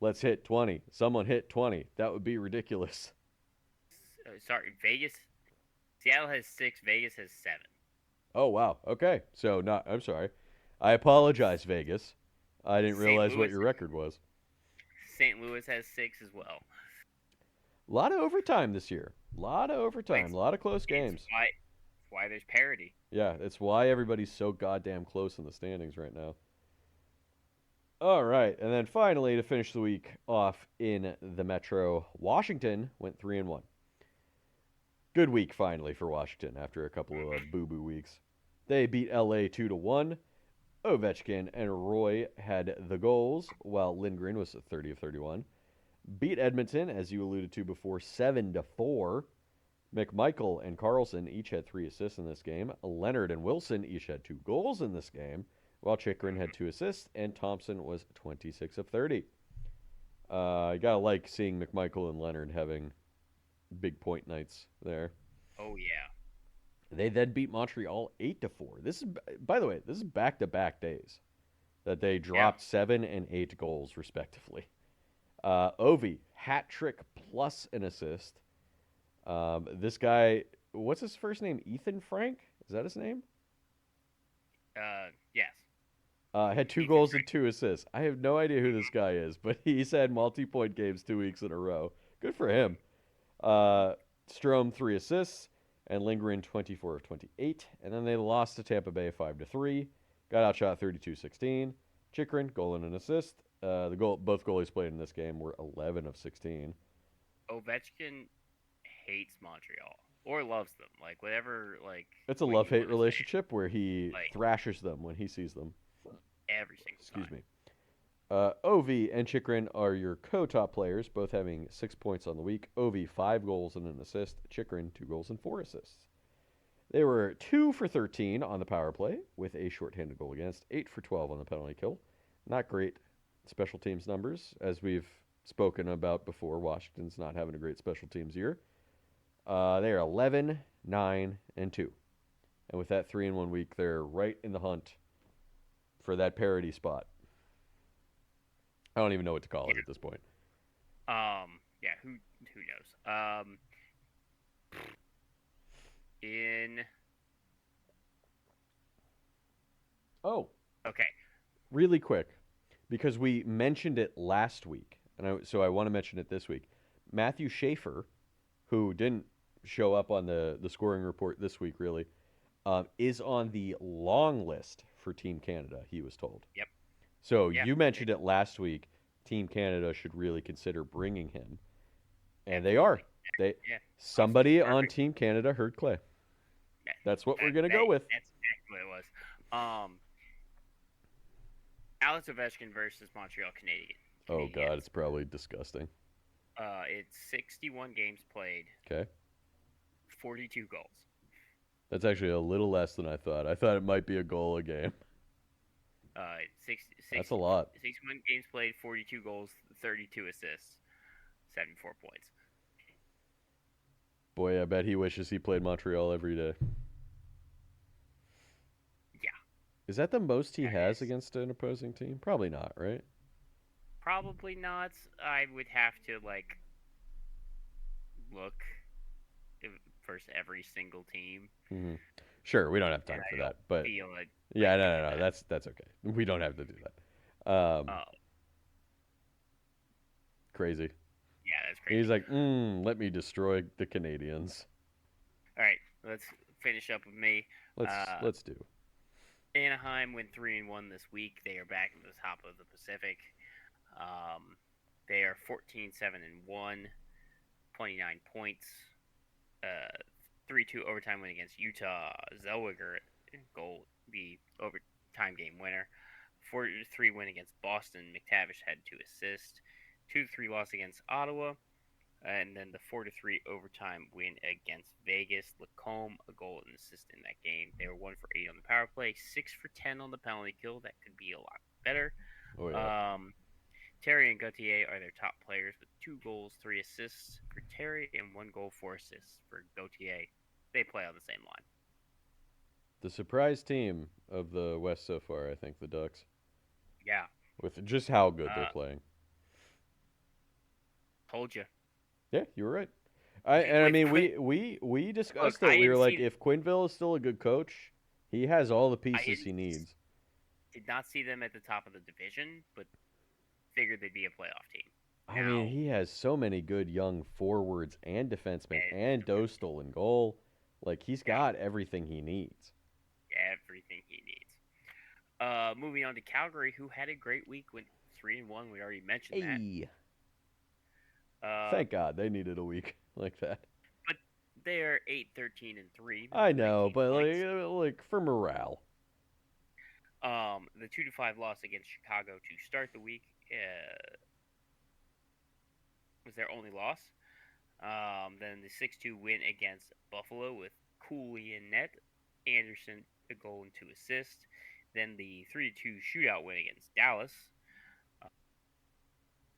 S1: let's hit 20. Someone hit 20. That would be ridiculous.
S2: Sorry, Vegas. Seattle has 6. Vegas has 7.
S1: Oh wow. Okay. So not. I'm sorry. I apologize, Vegas. I didn't
S2: St.
S1: realize what
S2: Louis.
S1: your record was.
S2: St. Louis has 6 as well.
S1: A lot of overtime this year. A lot of overtime.
S2: It's,
S1: A lot of close
S2: it's
S1: games.
S2: why there's parity.
S1: Yeah, it's why everybody's so goddamn close in the standings right now. All right, and then finally to finish the week off in the Metro, Washington went 3-1. Good week finally for Washington after a couple of boo-boo weeks. They beat LA 2-1. Ovechkin and Roy had the goals, while Lindgren was 30 of 31. Beat Edmonton, as you alluded to before, 7-4. McMichael and Carlson each had 3 assists in this game. Leonard and Wilson each had 2 goals in this game, while Chikrin had 2 assists, and Thompson was 26 of 30. I gotta like seeing McMichael and Leonard having big point nights there.
S2: Oh yeah.
S1: They then beat Montreal 8-4. By the way, this is back-to-back days that they
S2: Yeah.
S1: dropped 7 and 8 goals respectively. Ovi hat trick plus an assist. This guy, what's his first name? Ethan Frank? Is that his name?
S2: Yes.
S1: Had two
S2: Ethan
S1: goals and
S2: Frank.
S1: 2 assists. I have no idea who this
S2: Mhm.
S1: guy is, but he's had multi-point games 2 weeks in a row. Good for him.
S2: Mhm.
S1: Strome 3 assists, and Lindgren 24 of 28. And then they lost to Tampa Bay 5-3. Got outshot 32-16. Chikrin goal and an assist. Both goalies played in this game were 11 of 16.
S2: Ovechkin hates Montreal or loves them, like whatever, like
S1: It's a
S2: what you
S1: love-hate
S2: want to say.
S1: relationship where he
S2: Like
S1: thrashes them when he sees them.
S2: every single
S1: Excuse
S2: time.
S1: me. Ovi and Chikrin are your co-top players, both having 6 points on the week. Ovi 5 goals and an assist. Chikrin 2 goals and 4 assists. They were 2 for 13 on the power play with a shorthanded goal against. 8 for 12 on the penalty kill. Not great special teams numbers, as we've spoken about before. Washington's not having a great special teams year. They are 11, 9, and 2. And with that 3-1 week, they're right in the hunt for that parity spot. I don't even know what to call it at this point.
S2: Yeah. Who knows? In
S1: Oh,
S2: okay.
S1: really quick, because we mentioned it last week. so I want to mention it this week. Matthew Schaefer, who didn't show up on the scoring report this week, really, is on the long list for Team Canada. He was told.
S2: Yep.
S1: So
S2: Yeah.
S1: you mentioned it last week. Team Canada should really consider bringing him, and they are.
S2: Absolutely.
S1: They
S2: Yeah. Honestly,
S1: somebody on
S2: perfect.
S1: Team Canada heard Clay.
S2: Yeah.
S1: That's what we're
S2: That,
S1: gonna
S2: that
S1: go with.
S2: that's exactly what it was. Alex Ovechkin versus Montreal
S1: Oh God,
S2: Canadiens.
S1: it's probably disgusting.
S2: It's 61 games played,
S1: Okay,
S2: 42 goals.
S1: that's actually a little less than I thought. I thought it might be a goal a game.
S2: Six,
S1: That's a lot.
S2: 61 games played, 42 goals, 32 assists, 74 points.
S1: Boy, I bet he wishes he played Montreal every day.
S2: Yeah,
S1: Is that the most he
S2: that
S1: has
S2: is
S1: against an opposing team? Probably not, right?
S2: probably not. I would have to look versus every single team,
S1: Hmm. Sure, we don't have
S2: and
S1: time
S2: I
S1: for
S2: don't
S1: that, but
S2: feel like
S1: yeah,
S2: doing
S1: no.
S2: that.
S1: That's okay. We don't have to do that.
S2: Uh,
S1: Crazy.
S2: yeah, that's
S1: He's
S2: crazy.
S1: like, let me destroy the Canadians.
S2: All right, let's finish up with me.
S1: Let's
S2: Uh,
S1: let's do.
S2: Anaheim went 3-1 this week. They are back in the top of the Pacific. Um, they are 14-7-1, 29 points. Uh, 3-2 overtime win against Utah. Zellweger goal, the overtime game winner. 4-3 win against Boston. McTavish had 2 assists. 2-3 loss against Ottawa. And then the 4-3 overtime win against Vegas. Lacombe, a goal and assist in that game. They were 1 for 8 on the power play, 6 for 10 on the penalty kill. That could be a lot better.
S1: Oh yeah.
S2: Um, Terry and Gauthier are their top players with 2 goals, 3 assists for Terry, and 1 goal, 4 assists for Gauthier. They play on the same line.
S1: The surprise team of the West so far, I think, the Ducks,
S2: Yeah.
S1: with just how good they're
S2: Uh,
S1: playing.
S2: told you.
S1: Yeah, you were right. I
S2: With
S1: mean,
S2: Quinn,
S1: we
S2: look,
S1: discussed it.
S2: I
S1: We were
S2: didn't
S1: like,
S2: see.
S1: if Quinville is still a good coach, he has all the
S2: I
S1: pieces
S2: didn't
S1: he needs.
S2: did not see them at the top of the division, but figured they'd be a playoff team.
S1: I mean,
S2: Now,
S1: he has so many good young forwards and defensemen
S2: and
S1: and Dostal in goal. Like he's
S2: yeah,
S1: got everything he needs.
S2: everything he needs. Moving on to Calgary, who had a great week, went 3-1. We already mentioned that.
S1: Hey,
S2: Uh,
S1: thank God they needed a week like that.
S2: but they are 8-13-3 with
S1: I know,
S2: 19
S1: but
S2: points.
S1: like for morale.
S2: The 2-5 loss against Chicago to start the week was their only loss. Then the 6-2 win against Buffalo with Cooley in net, Anderson a goal and 2 assists. Then the 3-2 shootout win against Dallas uh,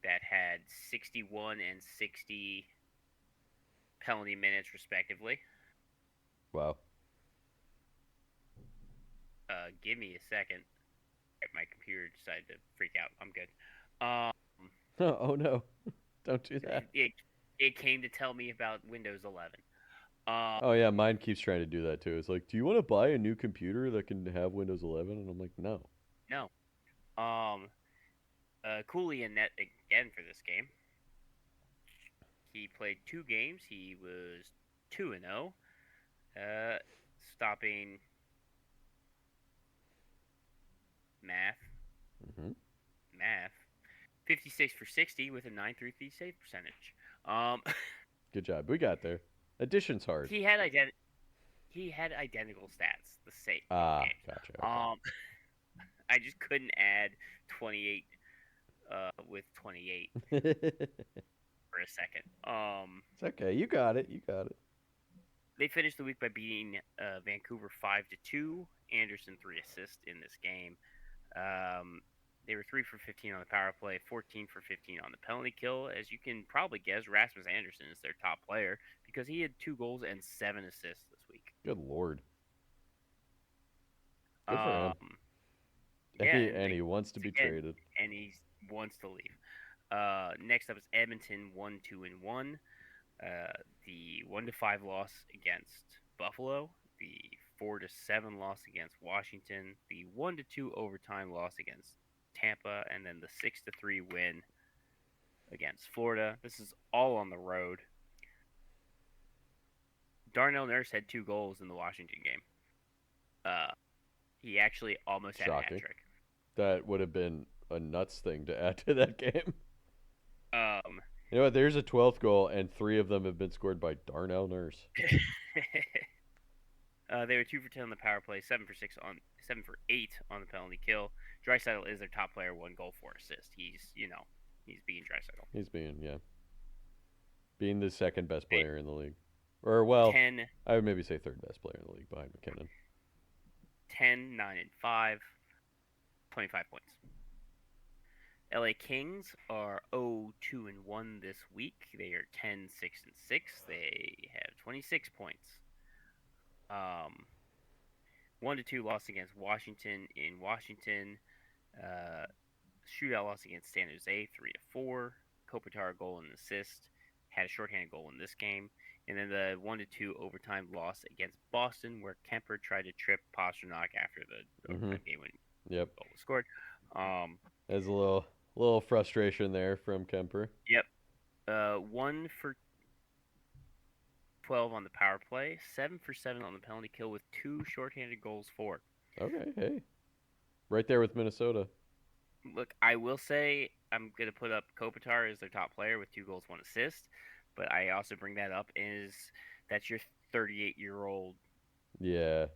S2: that had 61 and 60 penalty minutes respectively.
S1: Wow.
S2: Give me a second. My computer decided to freak out. I'm good. Um,
S1: Oh no, don't do that.
S2: it came to tell me about Windows 11. Um,
S1: Oh yeah, mine keeps trying to do that too. It's like, do you want to buy a new computer that can have Windows 11? And I'm like, no.
S2: no. Cooley in net again for this game. He played 2 games. He was 2-0, stopping math
S1: Hmm.
S2: math 56 for 60 with a 933 save percentage. Um,
S1: Good job. We got there. Addition's hard.
S2: he had he had identical stats the same both
S1: Ah,
S2: games.
S1: gotcha.
S2: Um, I just couldn't add 28 with 28
S1: Okay.
S2: for a second.
S1: It's okay. You got it. You got it.
S2: They finished the week by beating Vancouver 5-2. Anderson 3 assists in this game. They were 3 for 15 on the power play, 14 for 15 on the penalty kill. As you can probably guess, Rasmus Anderson is their top player because he had 2 goals and 7 assists this week.
S1: Good lord. Good for him.
S2: Um,
S1: And
S2: yeah,
S1: he,
S2: and
S1: and he wants to be
S2: again,
S1: traded.
S2: and he wants to leave. Next up is Edmonton 1-2-1. The 1-5 loss against Buffalo, the 4-7 loss against Washington, the 1-2 overtime loss against Tampa, and then the 6-3 win against Florida. This is all on the road. Darnell Nurse had 2 goals in the Washington game. Uh, he actually almost had a hat
S1: Shocking.
S2: trick.
S1: That would have been a nuts thing to add to that game.
S2: Um,
S1: You know what? There's a 12th goal, and 3 of them have been scored by Darnell Nurse.
S2: they were 2 for 10 on the power play, 7 for 8 on the penalty kill. Draisaitl is their top player, 1 goal, 4 assists. He's being Draisaitl.
S1: He's being the second best
S2: Hey,
S1: player in the league. Or, well,
S2: 10,
S1: I would maybe say third best player in the league behind McKinnon.
S2: 10, 9, and 5, 25 points. LA Kings are 0-2-1 this week. They are 10-6-6. They have 26 points. 1-2 loss against Washington in Washington. Uh, Shootout loss against San Jose, 3-4. Kopitar goal and assist. Had a shorthanded goal in this game. And then the 1-2 overtime loss against Boston, where Kemper tried to trip Pastrnak after the
S1: Mm-hmm.
S2: overtime game when
S1: Yep.
S2: the goal was scored.
S1: There's a little frustration there from Kemper.
S2: Yep. 1 for 12 on the power play, 7 for 7 on the penalty kill with 2 shorthanded goals for.
S1: Okay, hey. Right there with Minnesota.
S2: Look, I will say I'm gonna put up Kopitar as their top player with 2 goals, 1 assist, but I also bring that up is that's your 38-year-old
S1: Yeah.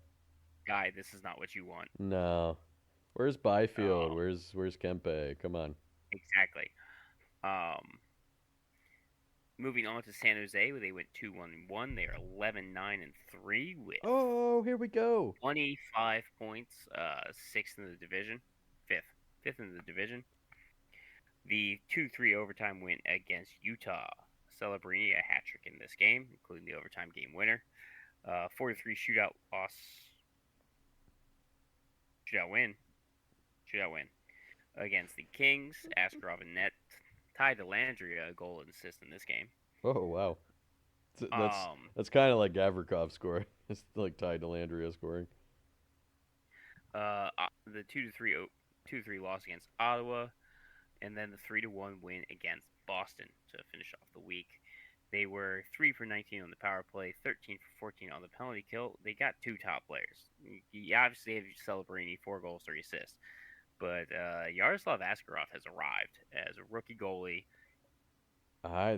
S2: guy. This is not what you want.
S1: No. Where's Byfield?
S2: Um,
S1: Where's Kempe? Come on.
S2: exactly. Um, Moving on to San Jose, where they went 2-1-1. They are 11-9-3 with
S1: Oh, here we go.
S2: 25 points, sixth in the division, fifth in the division. The 2-3 overtime win against Utah. Celebrini a hat trick in this game, including the overtime game winner. 4-3 shootout loss. Shootout win against the Kings. Askarov and net. Ty Dellandrea a goal and assist in this game.
S1: Oh, wow. That's
S2: Um,
S1: that's kind of like Gavrikov scoring. It's like Ty Dellandrea scoring.
S2: the 2-3 loss against Ottawa, and then the 3-1 win against Boston to finish off the week. They were 3 for 19 on the power play, 13 for 14 on the penalty kill. They got 2 top players. You obviously have Celebrini, 4 goals, 3 assists. But Yaroslav Askarov has arrived as a rookie goalie.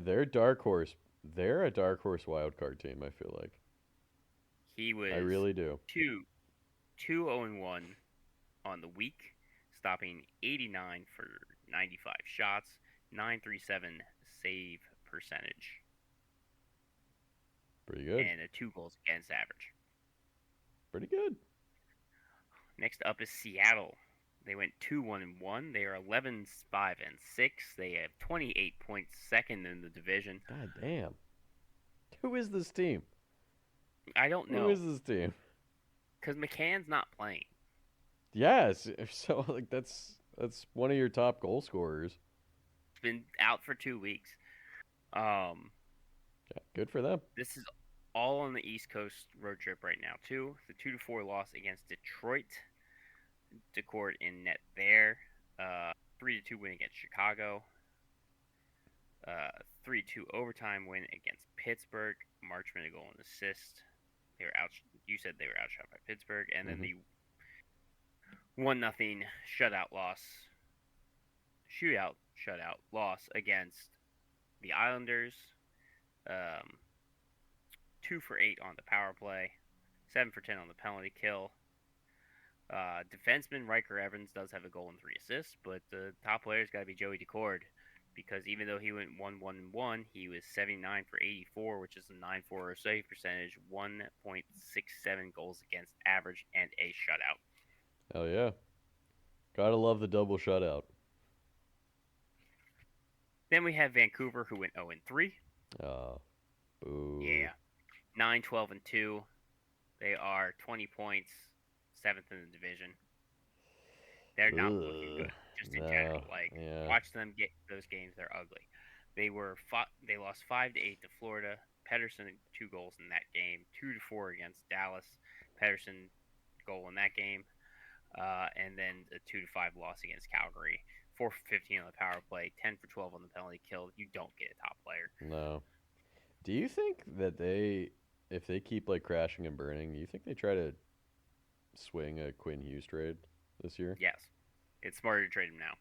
S1: They're dark horse. They're a dark horse wild card team. I feel like.
S2: He
S1: I
S2: was
S1: really do.
S2: 2-0-1 on the week, stopping 89 for 95 shots, 937 save percentage,
S1: Pretty good.
S2: and a 2 goals against average.
S1: Pretty good.
S2: Next up is Seattle. They went 2-1-1. They are 11-5-6. They have 28 points, second in the division.
S1: God damn. Who is this team?
S2: I don't
S1: Who
S2: know
S1: is this team?
S2: because McCann's not playing.
S1: Yes. So like that's one of your top goal scorers.
S2: He's been out for 2 weeks. Um,
S1: Yeah, good for them.
S2: this is all on the East Coast road trip right now too. The 2-4 loss against Detroit. Decord in net there. 3-2 win against Chicago. 3-2 overtime win against Pittsburgh. Marchman a goal and assist. They were out. You said they were outshot by Pittsburgh, and then the 1-0 shutout loss. Shutout loss against the Islanders. 2 for 8 on the power play. 7 for 10 on the penalty kill. Defenseman Riker Evans does have a goal and 3 assists, but the top player's got to be Joey Decord, because even though he went 1-1-1, he was 79 for 84, which is a 9.40 save percentage, 1.67 goals against average, and a shutout.
S1: Hell yeah. Gotta love the double shutout.
S2: Then we have Vancouver, who went 0-3.
S1: Boo.
S2: Yeah. 9-12-2. They are 20 points, 7th in the division. They're not looking good, just in general. Watch them get those games; they're ugly. They lost 5-8 to Florida. Pedersen 2 goals in that game, 2-4 against Dallas. Pedersen goal in that game, and then a 2-5 loss against Calgary. 4 for 15 on the power play, 10 for 12 on the penalty kill, you don't get a top player.
S1: No. Do you think that if they keep like crashing and burning, do you think they try to swing a Quinn Hughes trade this year?
S2: Yes, it's smarter to trade him now.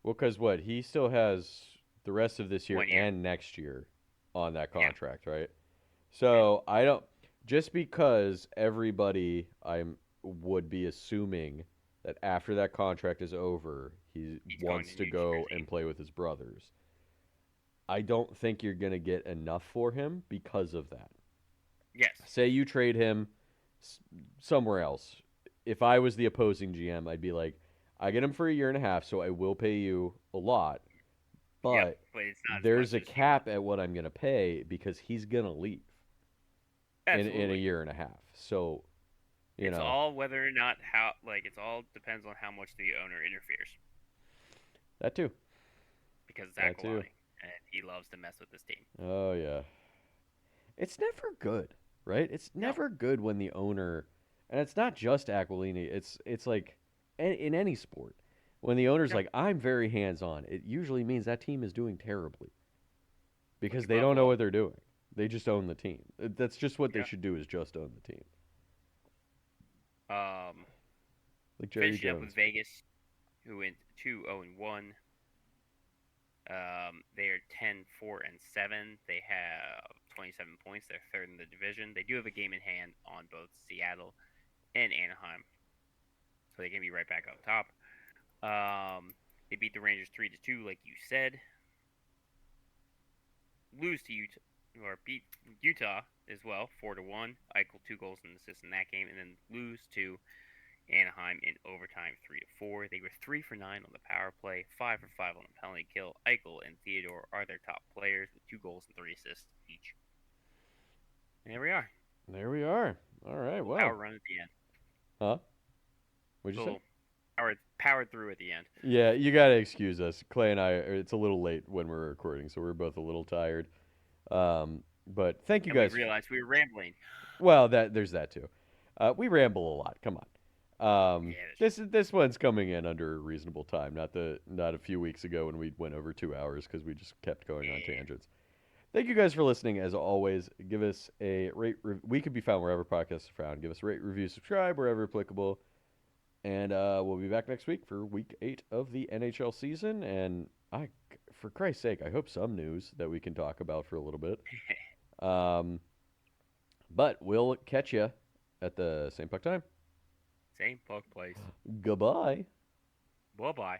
S1: Well, because what he still has the rest of this year
S2: 1 year.
S1: and next year on that
S2: Yeah.
S1: contract, right?
S2: Yeah.
S1: So I don't just because everybody I would be assuming that after that contract is over, he
S2: He's going
S1: wants
S2: to
S1: to
S2: New
S1: go
S2: Jersey.
S1: and play with his brothers. I don't think you're gonna get enough for him because of that.
S2: Yes.
S1: Say you trade him somewhere else. If I was the opposing GM, I'd be like, I get him for a year and a half, so I will pay you a lot,
S2: Yep.
S1: but
S2: But it's not as
S1: there's
S2: much
S1: a
S2: as you want.
S1: cap at what I'm going to pay because he's going to leave in a
S2: Absolutely.
S1: year and a half. So, you
S2: It's
S1: know,
S2: all whether or not how it's all depends on how much the owner interferes
S1: that too.
S2: because it's
S1: That too.
S2: Aquilani and he loves to mess with this team.
S1: Oh, yeah. It's never good, right? It's
S2: No.
S1: never good when the owner, and it's not just Aquilini, it's like in any sport. When the owner's
S2: No.
S1: like, I'm very hands on, it usually means that team is doing terribly because
S2: Like
S1: they
S2: above
S1: don't know
S2: all.
S1: what they're doing. They just own the team. That's just what they
S2: Yeah.
S1: should do is just own the team.
S2: Um.
S1: Like Jerry
S2: Finishing up with
S1: Jones.
S2: Vegas, who went 2-0-1. They are 10-4-7. They have 27 points. They're third in the division. They do have a game in hand on both Seattle and Anaheim, so they can be right back up top. They beat the Rangers 3-2, like you said. Lose to Utah, or beat Utah as well, 4-1. Eichel 2 goals and assists in that game, and then lose to Anaheim in overtime, 3-4. They were 3 for 9 on the power play, 5 for 5 on the penalty kill. Eichel and Theodore are their top players with 2 goals and 3 assists each. And there we are.
S1: There we are. All right.
S2: A little
S1: Well,
S2: power run at the end.
S1: huh? What'd
S2: A
S1: you say?
S2: little powered through at the end.
S1: Yeah, you gotta excuse us. Clay and I. It's a little late when we're recording, so we're both a little tired. But thank you
S2: And we
S1: guys.
S2: realized we were rambling.
S1: Well, there's that too. We ramble a lot. Come on.
S2: Yeah,
S1: This one's coming in under a reasonable time. Not a few weeks ago when we went over 2 hours because we just kept going on
S2: yeah.
S1: tangents. Thank you guys for listening. As always, give us a rate. We could be found wherever podcasts are found. Give us a rate, review, subscribe wherever applicable. And we'll be back next week for week 8 of the NHL season. And for Christ's sake, I hope some news that we can talk about for a little bit. But we'll catch you at the same puck time.
S2: Same puck place.
S1: Goodbye.
S2: Bye bye.